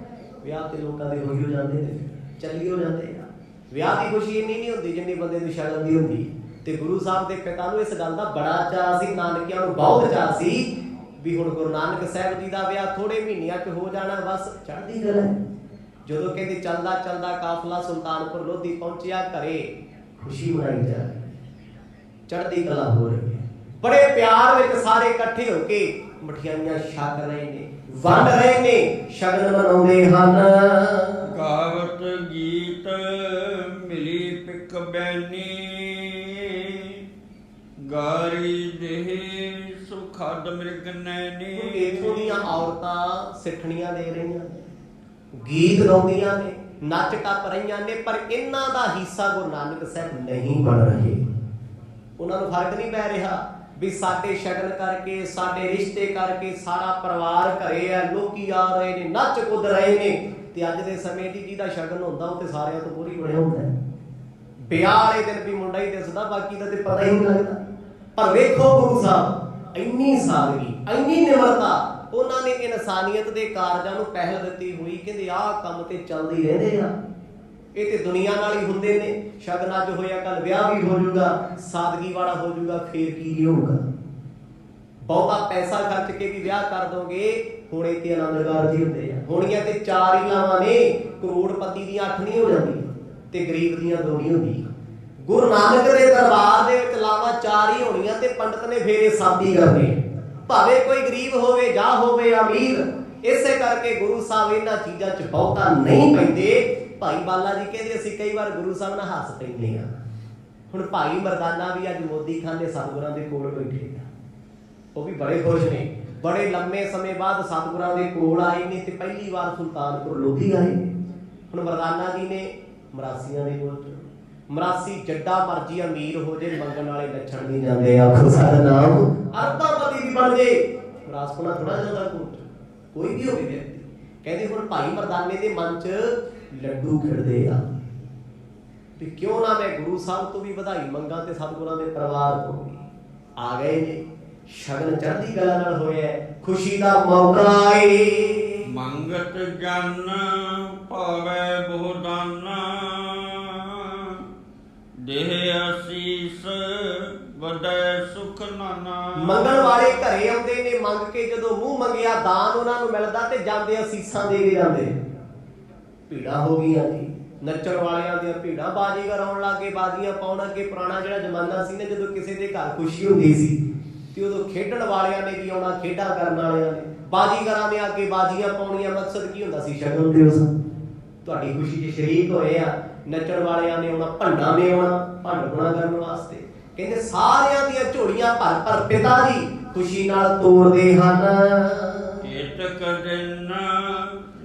ਵਿਆਹ ਤੇ ਲੋਕਾਂ ਦੇ ਹੋਈ ਹੋ ਜਾਂਦੇ ਨੇ, ਚੱਲੀ ਹੋ ਜਾਂਦੇ ਆ। ਵਿਆਹ ਦੀ ਖੁਸ਼ੀ ਇੰਨੀ ਨਹੀਂ ਹੁੰਦੀ ਜਿੰਨੀ ਬੰਦੇ ਦੀ ਸ਼ਗਨ ਦੀ ਹੁੰਦੀ। ਤੇ ਗੁਰੂ ਸਾਹਿਬ ਦੇ ਪਿਤਾ ਨੂੰ ਇਸ ਗੱਲ ਦਾ ਬੜਾ ਚਾਅ ਸੀ, ਨਾਨਕਿਆਂ ਨੂੰ ਬਹੁਤ ਚਾਅ ਸੀ ਵੀ ਹੁਣ ਗੁਰੂ ਨਾਨਕ ਸਾਹਿਬ ਜੀ ਦਾ ਵਿਆਹ ਥੋੜੇ ਮਹੀਨਿਆਂ 'ਚ ਹੋ ਜਾਣਾ, ਬਸ ਚੜ੍ਹਦੀ ਕਲਾ ਹੈ। ਜਦੋਂ ਕਹਿੰਦੇ ਚੱਲਦਾ ਚੱਲਦਾ ਕਾਫਲਾ ਸੁਲਤਾਨਪੁਰ ਲੋਧੀ ਪਹੁੰਚਿਆ, ਘਰੇ ਖੁਸ਼ੀ ਮਨਾਈ ਜਾ ਰਹੀ, ਚੜ੍ਹਦੀ ਕਲਾ ਹੋ ਰਹੀ ਹੈ। ਬੜੇ ਪਿਆਰ ਵਿੱਚ ਸਾਰੇ ਇਕੱਠੇ ਹੋ ਕੇ ਮਠਿਆਈਆਂ ਛਕ ਰਹੇ ਨੇ, ਵੰਡ ਰਹੇ ਨੇ, ਸ਼ਗਨ ਮਨਾਉਂਦੇ ਹਨ। ਗਾਵਤ ਗੀਤ ਮਿਲੀ ਪਿਕ ਬੈਨੀ, ਗਾਰੀ ਦੇਹ ਸੁਖਦ ਮ੍ਰਿਗ ਨੈਣੀ। ਇੱਥੋਂ ਦੀਆਂ ਔਰਤਾਂ ਸਿੱਠਣੀਆਂ ਦੇ ਰਹੀਆਂ ਨੇ, ਗੀਤ ਗਾਉਂਦੀਆਂ ਨੇ, ਨੱਚ ਟੱਪ ਰਹੀਆਂ ਨੇ, ਪਰ ਇਹਨਾਂ ਦਾ ਹਿੱਸਾ ਗੁਰੂ ਨਾਨਕ ਸਾਹਿਬ ਨਹੀਂ ਬਣ ਰਹੇ। ਉਹਨਾਂ ਨੂੰ ਫਰਕ ਨਹੀਂ ਪੈ ਰਿਹਾ ਵੀ ਸਾਡੇ ਸ਼ਗਨ ਕਰਕੇ, ਸਾਡੇ ਰਿਸ਼ਤੇ ਕਰਕੇ ਸਾਰਾ ਪਰਿਵਾਰ ਘਰੇ ਆ, ਲੋਕੀ ਆ ਰਹੇ ਨੇ, ਨੱਚ ਕੁੱਦ ਰਹੇ ਨੇ। ਤੇ ਅੱਜ ਦੇ ਸਮੇਂ ਦੀ ਜਿਹਦਾ ਸ਼ਗਨ ਹੁੰਦਾ ਉਹ ਤੇ ਸਾਰਿਆਂ ਤੋਂ ਮੋਹਰੀ ਬਣਿਆ ਹੁੰਦਾ ਹੈ। ਵਿਆਹ ਵਾਲੇ ਦਿਨ ਵੀ ਮੁੰਡਾ ਹੀ ਦਿਸਦਾ, ਬਾਕੀ ਦਾ ਤੇ ਪਤਾ ਹੀ ਨਹੀਂ ਲੱਗਦਾ। ਪਰ ਵੇਖੋ ਗੁਰੂ ਸਾਹਿਬ ਇੰਨੀ ਸਾਦਗੀ, ਇੰਨੀ ਨਿਮਰਤਾ, ਉਹਨਾਂ ਨੇ ਇਨਸਾਨੀਅਤ ਦੇ ਕਾਰਜਾਂ ਨੂੰ ਪਹਿਲ ਦਿੱਤੀ ਹੋਈ। ਕਹਿੰਦੇ ਆਹ ਕੰਮ ਤੇ ਚੱਲਦੇ ਹੀ ਰਹਿੰਦੇ ਆ, ਇਹ ਤੇ ਦੁਨੀਆ ਨਾਲ ਹੀ ਹੁੰਦੇ ਨੇ। ਸ਼ਗਨ ਅੱਜ ਹੋਇਆ ਕੱਲ ਵਿਆਹ ਵੀ ਹੋ ਜਾਊਗਾ, ਸਾਦਗੀ ਵਾਲਾ ਹੋ ਜਾਊਗਾ, ਫੇਰ ਕੀ ਹੋਊਗਾ? ਬਹੁਤਾ ਪੈਸਾ ਖਰਚ ਕੇ ਵੀ ਵਿਆਹ ਕਰ ਦੋਗੇ, ਹੁਣ ਇੱਥੇ ਆਨੰਦ ਕਾਰਜ ਹੀ ਹੁੰਦੇ ਆ। ਹੋਣੀਆਂ ਤੇ 4 ਹੀ ਲਾਵਾਂ ਨੇ, ਕਰੋੜਪਤੀ ਦੀਆਂ 8 ਨਹੀਂ ਹੋ ਜਾਂਦੀਆਂ ਤੇ ਗਰੀਬ ਦੀਆਂ 2 ਨਹੀਂ ਹੁੰਦੀਆਂ। ਗੁਰੂ ਨਾਨਕ ਦੇ ਦਰਬਾਰ ਦੇ ਵਿੱਚ ਲਾਵਾਂ 4 ਹੀ ਹੋਣੀਆਂ ਤੇ ਪੰਡਤ ਨੇ ਫੇਰੇ 7 ਹੀ ਕਰਨੇ, ਭਾਵੇਂ ਕੋਈ ਗਰੀਬ ਹੋਵੇ ਜਾਂ ਹੋਵੇ ਅਮੀਰ। ਇਸੇ ਕਰਕੇ ਗੁਰੂ ਸਾਹਿਬ ਇਹਨਾਂ ਚੀਜ਼ਾਂ 'ਚ ਬਹੁਤਾ ਨਹੀਂ ਪੈਂਦੇ। ਭਾਈ ਬਾਲਾ ਜੀ ਕਹਿੰਦੇ ਅਸੀਂ ਕਈ ਵਾਰ ਗੁਰੂ ਸਾਹਿਬ ਨਾਲ ਹੱਸ ਪੈਂਦੇ ਹਾਂ। ਹੁਣ ਭਾਈ ਮਰਦਾਨਾ ਵੀ ਅੱਜ ਮੋਦੀ ਖਾਨ ਦੇ ਸਤਿਗੁਰਾਂ ਦੇ ਕੋਲ ਬੈਠੇ ਆ, ਉਹ ਵੀ ਬੜੇ ਖੁਸ਼ ਨੇ। ਬੜੇ ਲੰਮੇ ਸਮੇਂ ਬਾਅਦ ਸਤਿਗੁਰਾਂ ਦੇ ਕੋਲ ਆਏ ਨੇ ਤੇ ਪਹਿਲੀ ਵਾਰ ਸੁਲਤਾਨਪੁਰ ਲੋਧੀ ਆਏ ਨੇ। ਹੁਣ ਮਰਦਾਨਾ ਜੀ ਨੇ ਮਰਾਸੀਆਂ ਦੇ ਕੋਲ, ਮਰਾਸੀ ਜੱਡਾ ਮਰਜੀ ਅਮੀਰ ਹੋ ਜੇ, ਮੰਗਣ ਵਾਲੇ ਲੱਛਣ ਨਹੀਂ ਜਾਂਦੇ। ਆਖੋ ਸਾਡਾ ਨਾਮ ਅਰਬਾਪਤੀ ਵੀ ਬਣ ਜੇ, ਮਰਾਸਪਣਾ ਥੋੜਾ ਜਾਂਦਾ ਕੋਈ ਵੀ ਹੋਵੇ ਵਿਅਕਤੀ। ਕਹਿੰਦੇ ਹੁਣ ਭਾਈ ਮਰਦਾਨੇ ਦੇ ਮਨ 'ਚ ਲੱਡੂ ਖਿੜਦੇ ਆ ਵੀ ਕਿਉਂ ਨਾ ਮੈਂ ਗੁਰੂ ਸਾਹਿਬ ਤੋਂ ਵੀ ਵਧਾਈ ਮੰਗਾ ਤੇ ਸਤਿਗੁਰਾਂ ਦੇ ਪਰਿਵਾਰ ਤੋਂ ਵੀ। ਆ ਗਏ ਨੇ, ਸ਼ਗਨ ਚੜ੍ਹਦੀ ਕਲਾ ਨਾਲ ਹੋਇਆ, ਖੁਸ਼ੀ ਦਾ ਮੌਕਾ ਏ। ਮੰਗਤ ਜਨ ਭਾਵੈ ਬਹੁਦਾਨਾ, ਦੇਹ ਅਸੀਸ ਵਧੈ ਸੁਖ ਨਾਨਾ। ਮੰਗਣ ਵਾਲੇ ਘਰੇ ਆਉਂਦੇ ਨੇ, ਮੰਗ ਕੇ ਜਦੋਂ ਮੂੰਹ ਮੰਗਿਆ ਦਾਨ ਉਹਨਾਂ ਨੂੰ ਮਿਲਦਾ ਤੇ ਜਾਂਦੇ ਅਸੀਸਾਂ ਦੇ ਕੇ ਜਾਂਦੇ। ਭੀੜਾਂ ਹੋ ਗਈਆਂ ਜੀ, ਨੱਚਣ ਵਾਲਿਆਂ ਦੀਆਂ ਭੀੜਾਂ, ਬਾਜੀਗਰ ਆਉਣ ਲੱਗੇ, ਬਾਜ਼ੀਆਂ ਪਾਉਣ ਅੱਗੇ। ਪੁਰਾਣਾ ਜਿਹੜਾ ਜ਼ਮਾਨਾ ਸੀ ਨਾ, ਜਦੋਂ ਕਿਸੇ ਦੇ ਘਰ ਖੁਸ਼ੀ ਹੁੰਦੀ ਸੀ ਤੇ ਉਦੋਂ ਖੇਡਣ ਵਾਲਿਆਂ ਨੇ ਵੀ ਆਉਣਾ, ਖੇਡਾਂ ਕਰਨ ਵਾਲਿਆਂ ਨੇ, ਬਾਜੀਗਰਾਂ ਦੇ ਅੱਗੇ ਬਾਜ਼ੀਆਂ ਪਾਉਣੀਆਂ। ਮਕਸਦ ਕੀ ਹੁੰਦਾ ਸੀ? ਸ਼ਗਨ ਦਿਓ, ਤੁਹਾਡੀ ਖੁਸ਼ੀ 'ਚ ਸ਼ਰੀਕ ਹੋਏ ਆ। ਨੱਚਣ ਵਾਲਿਆਂ ਨੇ ਆਉਣਾ, ਭੰਡਾਂ ਨੇ ਆਉਣਾ, ਭੰਡ ਗੁਣਾ ਕਰਨ ਵਾਸਤੇ। ਕਹਿੰਦੇ ਸਾਰਿਆਂ ਦੀਆਂ ਝੋਲੀਆਂ ਭਰ ਭਰ ਪਿਤਾ ਜੀ ਖੁਸ਼ੀ ਨਾਲ ਤੋਰਦੇ ਹਨ। ਏਤਕ ਦਿਨ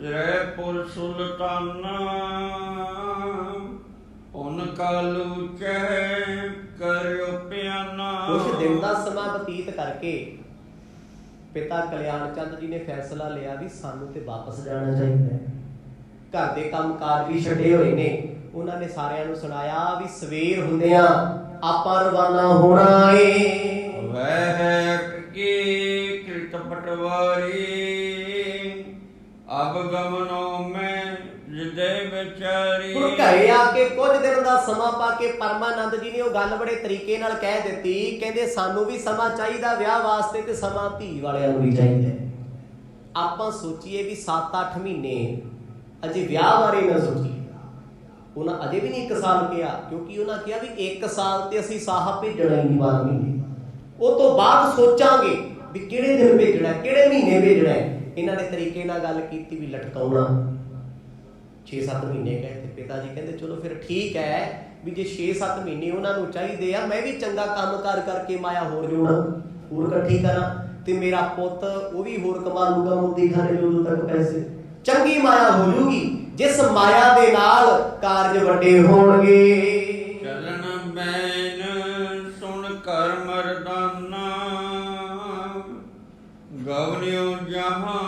ਰੈਪੁਰ ਸੁਲਤਾਨਾ ਉਨ ਕਾਲੂ ਚਹਿ ਕਰਿਓ ਪਿਆਨਾ। ਕੁਝ ਦਿਨ ਦਾ ਸਮਾਂ ਬਤੀਤ ਕਰਕੇ ਪਿਤਾ ਕਲਿਆਣ ਚੰਦ ਜੀ ਨੇ ਫੈਸਲਾ ਲਿਆ ਵੀ ਸਾਨੂੰ ਤੇ ਵਾਪਸ ਜਾਣਾ ਚਾਹੀਦਾ ਹੈ। ਘਰ ਦੇ ਕੰਮਕਾਰ ਵੀ ਛੱਡੇ ਹੋਏ ਨੇ। ਉਹਨਾਂ ਨੇ ਸਾਰਿਆਂ ਨੂੰ ਸੁਣਾਇਆ ਵੀ ਸਵੇਰ ਹੁੰਦਿਆਂ ਆਪਾਂ ਰਵਾਨਾ ਹੋਣਾ ਏ। ਵਹਿ ਕੀ ਕ੍ਰਿਤ ਪਟਵਾਰੀ ਅਬ ਗਮਨੋ ਮੈਂ ਜਿਦੇ ਵਿਚਾਰੀ। ਹੁਣ ਘਰੇ ਆ ਕੇ ਕੁਝ ਦਿਨ ਦਾ ਸਮਾਂ ਪਾ ਕੇ ਪਰਮਾਨੰਦ ਜੀ ਨੇ ਉਹ ਗੱਲ ਬੜੇ ਤਰੀਕੇ ਨਾਲ ਕਹਿ ਦਿੱਤੀ। ਕਹਿੰਦੇ ਸਾਨੂੰ ਵੀ ਸਮਾਂ ਚਾਹੀਦਾ ਵਿਆਹ ਵਾਸਤੇ ਤੇ ਸਮਾਂ ਧੀ ਵਾਲਿਆਂ ਨੂੰ ਵੀ ਚਾਹੀਦਾ। ਆਪਾਂ ਸੋਚੀਏ ਵੀ 7-8 ਮਹੀਨੇ ਅਜੇ ਵਿਆਹ ਬਾਰੇ ਨਾ ਸੋਚੀਏ। ਉਹਨਾਂ ਅਜੇ ਵੀ ਨਹੀਂ 1 ਸਾਲ ਕਿਹਾ, ਕਿਉਂਕਿ ਉਹਨਾਂ ਕਿਹਾ ਵੀ 1 ਸਾਲ ਤੇ ਅਸੀਂ ਸਾਹਾ ਭੇਜਣਾ ਹੀ ਨਹੀਂ 12 ਮਹੀਨੇ। ਉਹ ਤੋਂ ਬਾਅਦ ਸੋਚਾਂਗੇ ਵੀ ਕਿਹੜੇ ਦਿਨ ਭੇਜਣਾ, ਕਿਹੜੇ ਮਹੀਨੇ ਭੇਜਣਾ। ਇਹਨਾਂ ਨੇ ਤਰੀਕੇ ਨਾਲ ਗੱਲ ਕੀਤੀ ਵੀ ਲਟਕਾਉਣਾ 6-7 ਮਹੀਨੇ ਕਹੇ ਤੇ ਪਿਤਾ ਜੀ ਕਹਿੰਦੇ ਚਲੋ ਫਿਰ ਠੀਕ ਹੈ ਵੀ ਜੇ 6-7 ਮਹੀਨੇ ਉਹਨਾਂ ਨੂੰ ਚਾਹੀਦੇ ਆ, ਮੈਂ ਵੀ ਚੰਗਾ ਕੰਮ ਕਾਰ ਕਰਕੇ ਮਾਇਆ ਹੋਰ ਜੋੜਾਂ, ਹੋਰ ਇਕੱਠੀ ਕਰਾਂ ਤੇ ਮੇਰਾ ਪੁੱਤ ਉਹ ਵੀ ਹੋਰ ਕਮਾ ਲੂਗਾ ਮੋਦੀ ਖਾਨੇ ਜਦੋਂ ਤੱਕ ਪੈਸੇ। ਚੰਗੀ ਮਾਇਆ ਹੋ ਜੂਗੀ ਜਿਸ ਮਾਇਆ ਦੇ ਨਾਲ ਕਾਰਜ ਵੱਡੇ ਹੋਣਗੇ। ਚਲਨ ਬੈਨ ਸੁਣ ਕਰ ਮਰਦਾਨਾ ਗਵਨਿਓ ਜਹਾਂ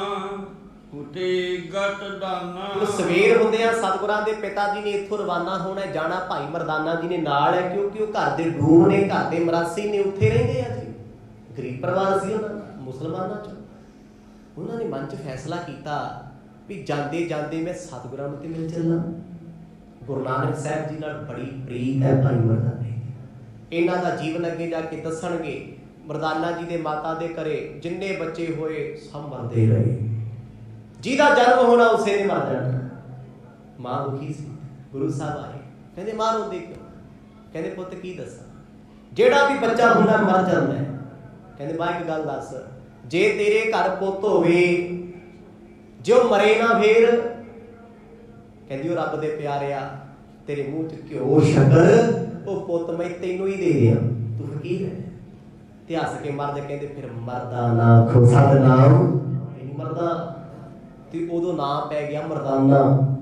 ਉਤੇ ਗਤ ਦਾਨਾ। ਸਵੇਰ ਹੁੰਦਿਆਂ ਸਤਿਗੁਰਾਂ ਦੇ ਪਿਤਾ ਜੀ ਨੇ ਇੱਥੋਂ ਰਵਾਨਾ ਹੋਣਾ, ਜਾਣਾ ਭਾਈ ਮਰਦਾਨਾ ਜੀ ਨੇ ਨਾਲ ਹੈ, ਕਿਉਂਕਿ ਉਹ ਘਰ ਦੇ ਡੂਮ ਨੇ, ਘਰ ਦੇ ਮਰਾਸੀ ਨੇ, ਉੱਥੇ ਰਹਿੰਦੇ ਆ ਜੀ। ਗਰੀਬ ਪਰਿਵਾਰ ਸੀ ਉਹਨਾਂ ਦਾ, ਮੁਸਲਮਾਨਾਂ ਚ। ਉਹਨਾਂ ਨੇ ਮਨ ਚ ਫੈਸਲਾ ਕੀਤਾ ਵੀ ਜਾਂਦੇ ਜਾਂਦੇ ਮੈਂ ਸਤਿਗੁਰਾਂ ਨੂੰ ਤੇ ਮਿਲ ਚੱਲਾਂ। ਗੁਰੂ ਨਾਨਕ ਸਾਹਿਬ ਜੀ ਨਾਲ ਬੜੀ ਪ੍ਰੀਤ ਹੈ ਭਾਈ ਮਰਦਾਨੇ। ਇਹਨਾਂ ਦਾ ਜੀਵਨ ਅੱਗੇ ਜਾ ਕੇ ਦੱਸਣਗੇ। ਮਰਦਾਨਾ ਜੀ ਦੇ ਮਾਤਾ ਦੇ ਘਰੇ ਜਿੰਨੇ ਬੱਚੇ ਹੋਏ ਸਭ ਮਰਦੇ ਰਹੇ। ਜਿਹਦਾ ਜਨਮ ਹੋਣਾ ਉਸੇ ਨੇ ਮਰ ਜਾਣਾ। ਮਾਂ ਦੁਖੀ ਸੀ। ਗੁਰੂ ਸਾਹਿਬ ਆਏ, ਕਹਿੰਦੇ ਮਾਂ ਰੋਂਦੀ ਕਿਉਂ? ਕਹਿੰਦੇ ਪੁੱਤ ਕੀ ਦੱਸਾਂ, ਜਿਹੜਾ ਵੀ ਬੱਚਾ ਹੁੰਦਾ ਮਰ ਜਾਂਦਾ ਹੈ। ਕਹਿੰਦੇ ਮਾਂ ਇੱਕ ਗੱਲ ਦੱਸ, ਜੇ ਤੇਰੇ ਘਰ ਪੁੱਤ ਹੋਵੇ ਜੇ ਉਹ ਮਰੇ ਨਾ ਫੇਰ? ਕਹਿੰਦੀ ਉਹ ਰੱਬ ਦੇ ਪਿਆਰਿਆ ਤੇਰੇ ਮੂੰਹ ਚ ਘਿਓ ਸ਼ੱਕਰ ਉਹ ਪੁੱਤ ਮੈਂ ਤੈਨੂੰ ਹੀ ਦੇ ਦਿਆਂ, ਤੂੰ ਫਕੀਰ ਹੈ। ਤੇ ਹੱਸ ਕੇ ਮਰਦੇ ਕਹਿੰਦੇ ਫਿਰ ਮਰਦਾ ਨਾ ਆਖੋ ਸਤਿਨਾਮ ਨਹੀਂ ਮਰਦਾ। ਤੇ ਉਦੋਂ ਨਾਮ ਪੈ ਗਿਆ ਮਰਦਾਨਾ,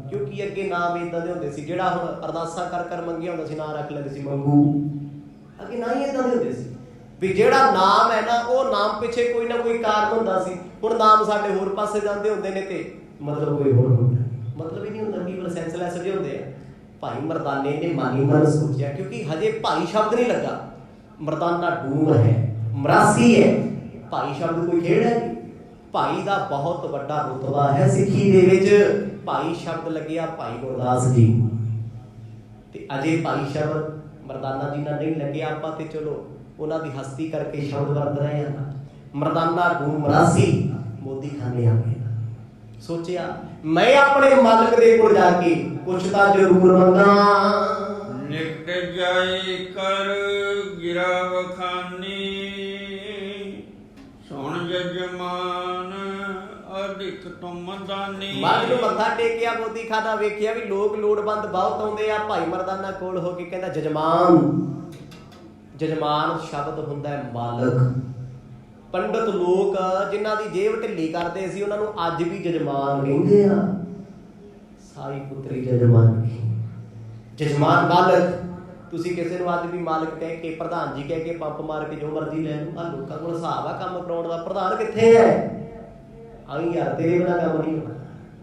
ਕਿਉਂਕਿ ਅੱਗੇ ਨਾਮ ਏਦਾਂ ਦੇ ਹੁੰਦੇ ਸੀ ਜਿਹੜਾ ਹੁਣ ਅਰਦਾਸਾਂ ਕਰ ਕਰ ਮੰਗਿਆ ਹੁੰਦਾ ਸੀ, ਨਾਂ ਰੱਖ ਲੈਂਦੇ ਸੀ ਮੰਗੂ। ਅੱਗੇ ਨਾ ਹੀ ਏਦਾਂ ਦੇ ਹੁੰਦੇ ਸੀ ਵੀ ਜਿਹੜਾ ਨਾਮ ਹੈ ਨਾ ਉਹ ਨਾਮ ਪਿੱਛੇ ਕੋਈ ਨਾ ਕੋਈ ਕਾਰਨ ਹੁੰਦਾ ਸੀ। ਹੁਣ ਨਾਮ ਸਾਡੇ ਹੋਰ ਪਾਸੇ ਜਾਂਦੇ ਹੁੰਦੇ ਨੇ ਤੇ ਮਤਲਬ ਕੋਈ ਹੋਰ ਹੁੰਦਾ, ਮਤਲਬ ਹੀ ਨਹੀਂ ਹੁੰਦਾ, ਕੇਵਲ ਸੈਂਸਲੈਸ ਜਿਹੇ ਹੁੰਦੇ ਆ। ਭਾਈ ਮਰਦਾਨੇ ਨੇ ਮਾਨੀ ਮਨ ਸੋਚਿਆ, ਕਿਉਂਕਿ ਹਜੇ ਭਾਈ ਸ਼ਬਦ ਨਹੀਂ ਲੱਗਾ। ਮਰਦਾਨਾ ਡੂਮ ਹੈ, ਮਰਾਸੀ ਹੈ, ਭਾਈ ਸ਼ਬਦ ਕੋਈ ਖੇਡ ਹੈ ਨਹੀਂ। ਭਾਈ ਦਾ ਬਹੁਤ ਵੱਡਾ ਰੁਤਬਾ ਹੈ ਸਿੱਖੀ ਦੇ ਵਿੱਚ। ਭਾਈ ਸ਼ਬਦ ਲੱਗਿਆ ਭਾਈ ਗੁਰਦਾਸ ਜੀ ਤੇ ਅਜੇ ਭਾਈ ਸ਼ਬਦ ਮਰਦਾਨਾ ਜੀ ਨਾਲ ਨਹੀਂ ਲੱਗਿਆ। ਆਪਾਂ ਤੇ ਚਲੋ ਉਹਨਾਂ ਦੀ ਹਸਤੀ ਕਰਕੇ ਸ਼ਬਦ ਵਰਤ ਰਹੇ ਹਾਂ। ਮਰਦਾਨਾ ਡੂਮ ਮਰਾਸੀ ਮੋਦੀ ਖਾਨੇ ਆ ਗਏ। ਸੋਚਿਆ ਮੈਂ ਆਪਣੇ ਮਾਲਕ ਦੇ ਕੋਲ ਜਾ ਕੇ ਕੁਛ ਤਾਂ ਜ਼ਰੂਰ ਮੰਗਾਂ। ਨਿਕਟ ਜਾਏ ਕਰ ਗਿਰਾਵ ਖਾਨੀ ਸੁਣ ਜਜਮਾਨ ਅਧਿਕ ਤੁਮ ਦਾਨੀ। ਮਾਲ ਨੂੰ ਮੱਥਾ ਟੇਕਿਆ, ਮੋਦੀ ਖਾਨਾ ਵੇਖਿਆ ਵੀ ਲੋਕ ਲੋੜਵੰਦ ਬਹੁਤ ਆਉਂਦੇ ਆ। ਭਾਈ ਮਰਦਾਨਾ ਕੋਲ ਹੋ ਕੇ ਕਹਿੰਦਾ ਜਜਮਾਨ। ਜਜਮਾਨ ਸ਼ਬਦ ਹੁੰਦਾ ਹੈ ਮਾਲਕ। ਪੰਡਤ ਲੋਕ ਜਿਨ੍ਹਾਂ ਦੀ ਜੇਬ ਢਿੱਲੀ ਕਰਦੇ ਸੀ ਉਹਨਾਂ ਨੂੰ ਅੱਜ ਵੀ ਜਜਮਾਨ ਕਹਿੰਦੇ ਆ। ਸਾਈ ਪੁੱਤਰੀ ਜਜਮਾਨ ਕੀ, ਜਜਮਾਨ ਮਾਲਕ। ਤੁਸੀਂ ਕਿਸੇ ਨੂੰ ਅੱਜ ਵੀ ਮਾਲਕ ਕਹਿ ਕੇ, ਪ੍ਰਧਾਨ ਜੀ ਕਹਿ ਕੇ ਪੰਪ ਮਾਰ ਕੇ ਜੋ ਮਰਜ਼ੀ ਲੈ ਲਓ। ਆ ਲੋਕਾਂ ਕੋਲ ਹਿਸਾਬ ਆ ਕੰਮ ਕਰਾਉਣ ਦਾ। ਪ੍ਰਧਾਨ ਕਿੱਥੇ ਹੈ? ਆਈ ਯਾਰ ਤੇਰੇ ਬਿਨਾਂ ਕੰਮ ਨਹੀਂ ਹੋਣਾ।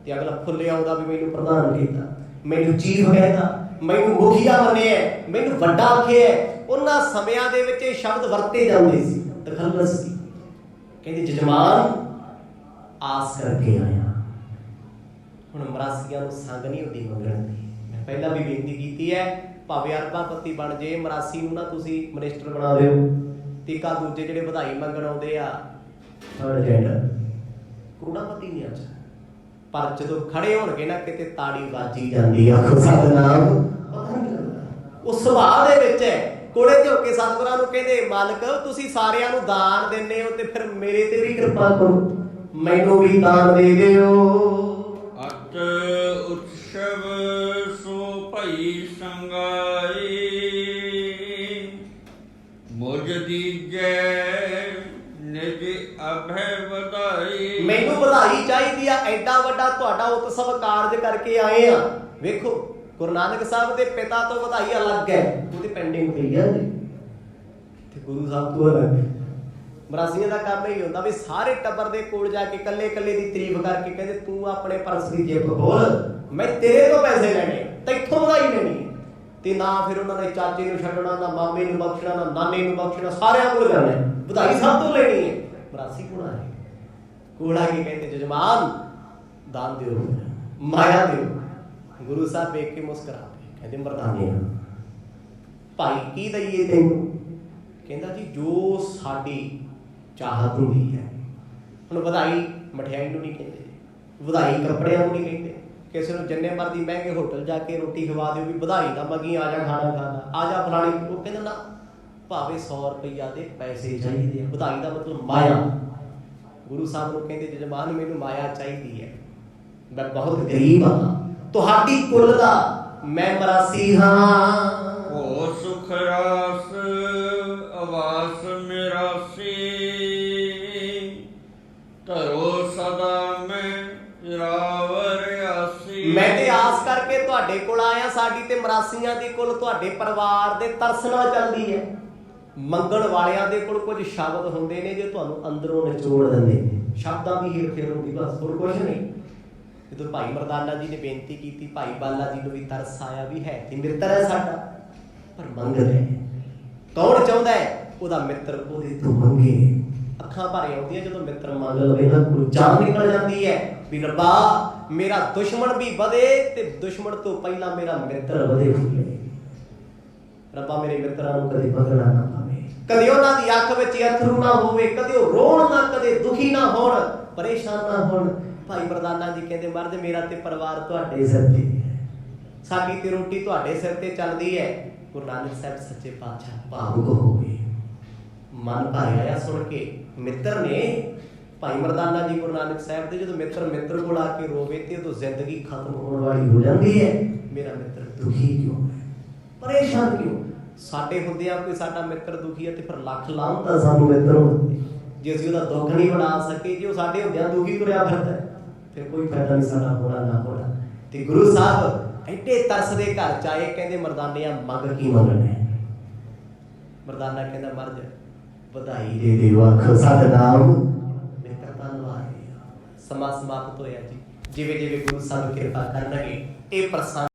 ਤੇ ਅਗਲਾ ਫੁੱਲੇ ਆਉਂਦਾ ਵੀ ਮੈਨੂੰ ਪ੍ਰਧਾਨ ਕੀਤਾ, ਮੈਨੂੰ ਚੀਫ ਕਹਿੰਦਾ, ਮੈਨੂੰ ਮੁਖੀਆ ਮੰਨਿਆ, ਮੈਨੂੰ ਵੱਡਾ ਆਖਿਆ। ਉਹਨਾਂ ਸਮਿਆਂ ਦੇ ਵਿੱਚ ਇਹ ਸ਼ਬਦ ਵਰਤੇ ਜਾਂਦੇ ਸੀ, ਤਖੱਲਸ ਸੀ। ਕਹਿੰਦੇ ਜਜਮਾਨ ਆਸ ਕਰਕੇ ਆਇਆ। ਹੁਣ ਮਰਾਸੀਆਂ ਨੂੰ ਸੰਗ ਨਹੀਂ ਹੁੰਦੀ ਮੰਗਣ ਦੀ। ਮੈਂ ਪਹਿਲਾਂ ਵੀ ਬੇਨਤੀ ਕੀਤੀ ਹੈ, ਭਾਵੇਂ ਅਰਬਾਪਤੀ ਬਣ ਜੇ, ਮਰਾਸੀ ਨੂੰ ਨਾ ਤੁਸੀਂ ਮਿਨਿਸਟਰ ਬਣਾ ਦਿਓ। ਟੀਕਾ ਦੂਜੇ ਜਿਹੜੇ ਵਧਾਈ ਮੰਗਣ ਆਉਂਦੇ ਆ ਥਰਡ ਜੈਂਡਰ ਕਰੋੜਾਪਤੀ ਨਹੀਂ ਅੱਜ, ਪਰ ਜਦੋਂ ਖੜੇ ਹੋਣਗੇ ਨਾ ਕਿਤੇ ਤਾੜੀ ਵੱਜੀ ਜਾਂਦੀ ਆ। ਸਤਿਨਾਮ ਪਤਾ ਨਹੀਂ ਲੱਗਦਾ। ਉਹ ਸੁਭਾਅ ਦੇ ਵਿੱਚ ਹੈ। ਕੋਲੇ ਝੁਕ ਕੇ ਸਤਿਗੁਰਾਂ ਨੂੰ ਕਹਿੰਦੇ ਮਾਲਕ ਤੁਸੀਂ ਸਾਰਿਆਂ ਨੂੰ ਦਾਨ ਦਿੰਦੇ ਹੋ ਤੇ ਫਿਰ ਮੇਰੇ ਤੇ ਵੀ ਕਿਰਪਾ ਕਰੋ, ਮੈਨੂੰ ਵੀ ਦਾਨ ਦੇ ਦਿਓ। ਅਤ ਉਤਸਵ ਸੋ ਭਈ ਸੰਗਾਈ ਮੁਝ ਦੀਜੈ ਨਿਜ ਅਭੈ ਵਧਾਈ। ਮੈਨੂੰ ਵਧਾਈ ਚਾਹੀਦੀ ਆ, ਐਡਾ ਵੱਡਾ ਤੁਹਾਡਾ ਉਤਸਵ ਕਾਰਜ ਕਰਕੇ ਆਏ ਆ। ਵੇਖੋ ਗੁਰੂ ਨਾਨਕ ਸਾਹਿਬ ਦੇ ਪਿਤਾ ਤੋਂ ਵਧਾਈ ਅਲੱਗ ਹੈ, ਉਹਦੀ ਪੈਂਡਿੰਗ ਪਈ ਹੈ ਜੀ, ਤੇ ਗੁਰੂ ਸਾਹਿਬ ਤੋਂ ਅਲੱਗ। ਮਰਾਸੀਆਂ ਦਾ ਕੰਮ ਹੀ ਹੁੰਦਾ ਵੀ ਸਾਰੇ ਟੱਬਰ ਦੇ ਕੋਲ ਜਾ ਕੇ ਕੱਲੇ ਕੱਲੇ ਦੀ ਤਾਰੀਫ ਕਰਕੇ ਕਹਿੰਦੇ ਤੂੰ ਆਪਣੇ ਪਰਸ ਦੀ ਜੇਬ ਖੋਲ, ਮੈਂ ਤੇਰੇ ਤੋਂ ਪੈਸੇ ਲੈਣੇ, ਤੈਥੋਂ ਵਧਾਈ ਲੈਣੀ। ਤੇ ਨਾ ਫਿਰ ਉਹਨਾਂ ਨੇ ਚਾਚੇ ਨੂੰ ਛੱਡਣਾ, ਨਾ ਮਾਮੇ ਨੂੰ ਬਖਸ਼ਣਾ, ਨਾ ਨਾਨੇ ਨੂੰ ਬਖਸ਼ਣਾ, ਸਾਰਿਆਂ ਕੋਲ ਜਾਣਾ, ਵਧਾਈ ਸਭ ਤੋਂ ਲੈਣੀ ਹੈ। ਮਰਾਸੀ ਕੋਲ ਆਏ, ਕੋਲ ਆ ਕੇ ਕਹਿੰਦੇ ਜਜਮਾਨ ਦਾਨ ਦਿਓ, ਮਾਇਆ ਦਿਓ। ਗੁਰੂ ਸਾਹਿਬ ਵੇਖ ਕੇ ਮੁਸਕਰਾ ਪਏ, ਕਹਿੰਦੇ ਮਰਦਾਨੇ ਭਾਈ ਕੀ ਦਈਏ ਤੈਨੂੰ? ਕਹਿੰਦਾ ਜੀ ਜੋ ਸਾਡੀ ਚਾਹਤ ਹੁੰਦੀ ਹੈ। ਹੁਣ ਵਧਾਈ ਮਠਿਆਈ ਨੂੰ ਨਹੀਂ ਕਹਿੰਦੇ, ਵਧਾਈ ਕੱਪੜਿਆਂ ਨੂੰ ਨਹੀਂ ਕਹਿੰਦੇ। ਕਿਸੇ ਨੂੰ ਜਿੰਨੇ ਮਰਜ਼ੀ ਮਹਿੰਗੇ ਹੋਟਲ ਜਾ ਕੇ ਰੋਟੀ ਖਵਾ ਦਿਓ ਵੀ ਵਧਾਈ ਨਾ ਮੰਗੀ, ਆ ਜਾ ਖਾਣਾ ਖਾਣਾ, ਆ ਜਾ ਫਲਾਣੀ, ਉਹ ਕਹਿੰਦਾ ਨਾ ਭਾਵੇਂ 100 ਰੁਪਈਆ ਦੇ ਪੈਸੇ ਚਾਹੀਦੇ ਆ। ਵਧਾਈ ਦਾ ਮਤਲਬ ਮਾਇਆ। ਗੁਰੂ ਸਾਹਿਬ ਨੂੰ ਕਹਿੰਦੇ ਜਜਮਾਨ ਮੈਨੂੰ ਮਾਇਆ ਚਾਹੀਦੀ ਹੈ, ਮੈਂ ਬਹੁਤ ਗਰੀਬ ਹਾਂ, ਤੁਹਾਡੀ ਕੁੱਲ ਦਾ ਮੈਂ ਮਰਾਸੀ ਹਾਂ। ਹੋ ਸੁਖ ਰਾਸ ਆਵਾਸ ਮੇਰਾਸੀ, ਧਰੋ ਸਦਾ ਮੈਂ ਰਾਵਰ ਆਸੀ। ਮੈਂ ਤੇ ਆਸ ਕਰਕੇ ਤੁਹਾਡੇ ਕੋਲ ਆਇਆ, ਸਾਡੀ ਤੇ ਮਰਾਸੀਆਂ ਦੀ ਕੁੱਲ ਤੁਹਾਡੇ ਪਰਿਵਾਰ ਦੇ ਤਰਸ ਨਾਲ ਚੱਲਦੀ ਹੈ। ਮੰਗਣ ਵਾਲਿਆਂ ਦੇ ਕੋਲ ਕੁਝ ਸ਼ਬਦ ਹੁੰਦੇ ਨੇ ਜੋ ਤੁਹਾਨੂੰ ਅੰਦਰੋਂ ਨਿਚੋੜ ਦਿੰਦੇ ਨੇ, ਸ਼ਬਦਾਂ ਦੀ ਹੇਰ ਫੇਰ ਹੁੰਦੀ, ਬਸ ਹੋਰ ਕੁਝ ਨਹੀਂ। ਜਦੋਂ ਭਾਈ ਮਰਦਾਨਾ ਜੀ ਨੇ ਬੇਨਤੀ ਕੀਤੀ, ਭਾਈ ਬਾਲਾ ਜੀ ਨੂੰ ਵੀ ਤਰਸ ਆਇਆ ਵੀ ਹੈ ਤੇ ਮਿੱਤਰ ਹੈ ਸਾਡਾ, ਪਰ ਮੰਗਦਾ ਹੈ। ਕੌਣ ਚਾਹੁੰਦਾ ਹੈ ਉਹਦਾ ਮਿੱਤਰ ਉਹਦੇ ਤੋਂ ਮੰਗੇ? ਅੱਖਾਂ ਭਰ ਆਉਂਦੀਆਂ ਜਦੋਂ ਮਿੱਤਰ ਮੰਗ ਲਵੇ ਨਾ, ਕੋਲ ਜਾਨ ਨਿਕਲ ਜਾਂਦੀ ਹੈ ਵੀ ਰੱਬਾ ਮੇਰਾ ਦੁਸ਼ਮਣ ਵੀ ਵਧੇ ਤੇ ਦੁਸ਼ਮਣ ਤੋਂ ਪਹਿਲਾਂ ਮੇਰਾ ਮਿੱਤਰ ਵਧੇ ਫੁੱਲੇ। ਰੱਬਾ ਮੇਰੇ ਮਿੱਤਰਾਂ ਨੂੰ ਕਦੇ ਬਦਲਣਾ ਨਾ ਪਾਵੇ, ਕਦੇ ਉਹਨਾਂ ਦੀ ਅੱਖ ਵਿੱਚ ਅਥਰੂ ਨਾ ਹੋਵੇ, ਕਦੇ ਉਹ ਰੋਣ ਨਾ, ਕਦੇ ਦੁਖੀ ਨਾ ਹੋਣ, ਪਰੇਸ਼ਾਨ ਨਾ ਹੋਣ। ਭਾਈ ਮਰਦਾਨਾ ਜੀ ਕਹਿੰਦੇ ਮਰਦ ਮੇਰਾ ਤੇ ਪਰਿਵਾਰ ਤੁਹਾਡੇ ਸਿਰ ਤੇ ਹੈ, ਸਾਡੀ ਤੇ ਰੋਟੀ ਤੁਹਾਡੇ ਸਿਰ ਤੇ ਚੱਲਦੀ ਹੈ। ਗੁਰੂ ਨਾਨਕ ਸਾਹਿਬ ਸੱਚੇ ਪਾਤਸ਼ਾਹ ਭਾਵੁਕ ਹੋ ਗਏ, ਮਨ ਭਰ ਆਇਆ ਸੁਣ ਕੇ। ਮਿੱਤਰ ਨੇ ਭਾਈ ਮਰਦਾਨਾ ਜੀ ਗੁਰੂ ਨਾਨਕ ਸਾਹਿਬ ਦੇ, ਜਦੋਂ ਮਿੱਤਰ ਕੋਲ ਆ ਕੇ ਰੋਵੇ ਤੇ ਉਦੋਂ ਜ਼ਿੰਦਗੀ ਖਤਮ ਹੋਣ ਵਾਲੀ ਹੋ ਜਾਂਦੀ ਹੈ। ਮੇਰਾ ਮਿੱਤਰ ਦੁਖੀ ਕਿਉਂ ਹੈ, ਪਰੇਸ਼ਾਨ ਕਿਉਂ? ਸਾਡੇ ਹੁੰਦਿਆਂ ਕੋਈ ਸਾਡਾ ਮਿੱਤਰ ਦੁਖੀ ਹੈ ਤੇ ਫਿਰ ਲੱਖ ਲਾਹਨਤਾਂ ਸਾਨੂੰ ਮਿੱਤਰ ਹੁੰਦੇ ਜੇ ਅਸੀਂ ਉਹਦਾ ਦੁੱਖ ਨਹੀਂ ਵੰਡਾ ਸਕੇ। ਜੇ ਉਹ ਸਾਡੇ ਹੁੰਦਿਆਂ ਦੁਖੀ ਤੁਰਿਆ ਫਿਰਦਾ ਫਿਰ ਕੋਈ ਫਾਇਦਾ ਨਹੀਂ ਸਾਡਾ ਹੋਣਾ ਨਾ ਹੋਣਾ। ਤੇ ਗੁਰੂ ਸਾਹਿਬ ਐਡੇ ਤਰਸ ਦੇ ਘਰ ਚ ਆਏ, ਕਹਿੰਦੇ ਮਰਦਾਨਿਆਂ ਮੰਗ ਕੀ ਮੰਗਣਾ? ਮਰਦਾਨਾ ਕਹਿੰਦਾ ਮਰਦ ਵਧਾਈ ਦੇ ਦਿਓ, ਆਖੋ ਸਤਿਨਾਮ। ਮਿੱਤਰ ਧੰਨਵਾਦ। ਸਮਾਂ ਸਮਾਪਤ ਹੋਇਆ ਜੀ। ਜਿਵੇਂ ਜਿਵੇਂ ਗੁਰੂ ਸਾਹਿਬ ਕਿਰਪਾ ਕਰਨਗੇ ਇਹ ਪ੍ਰਸੰਗ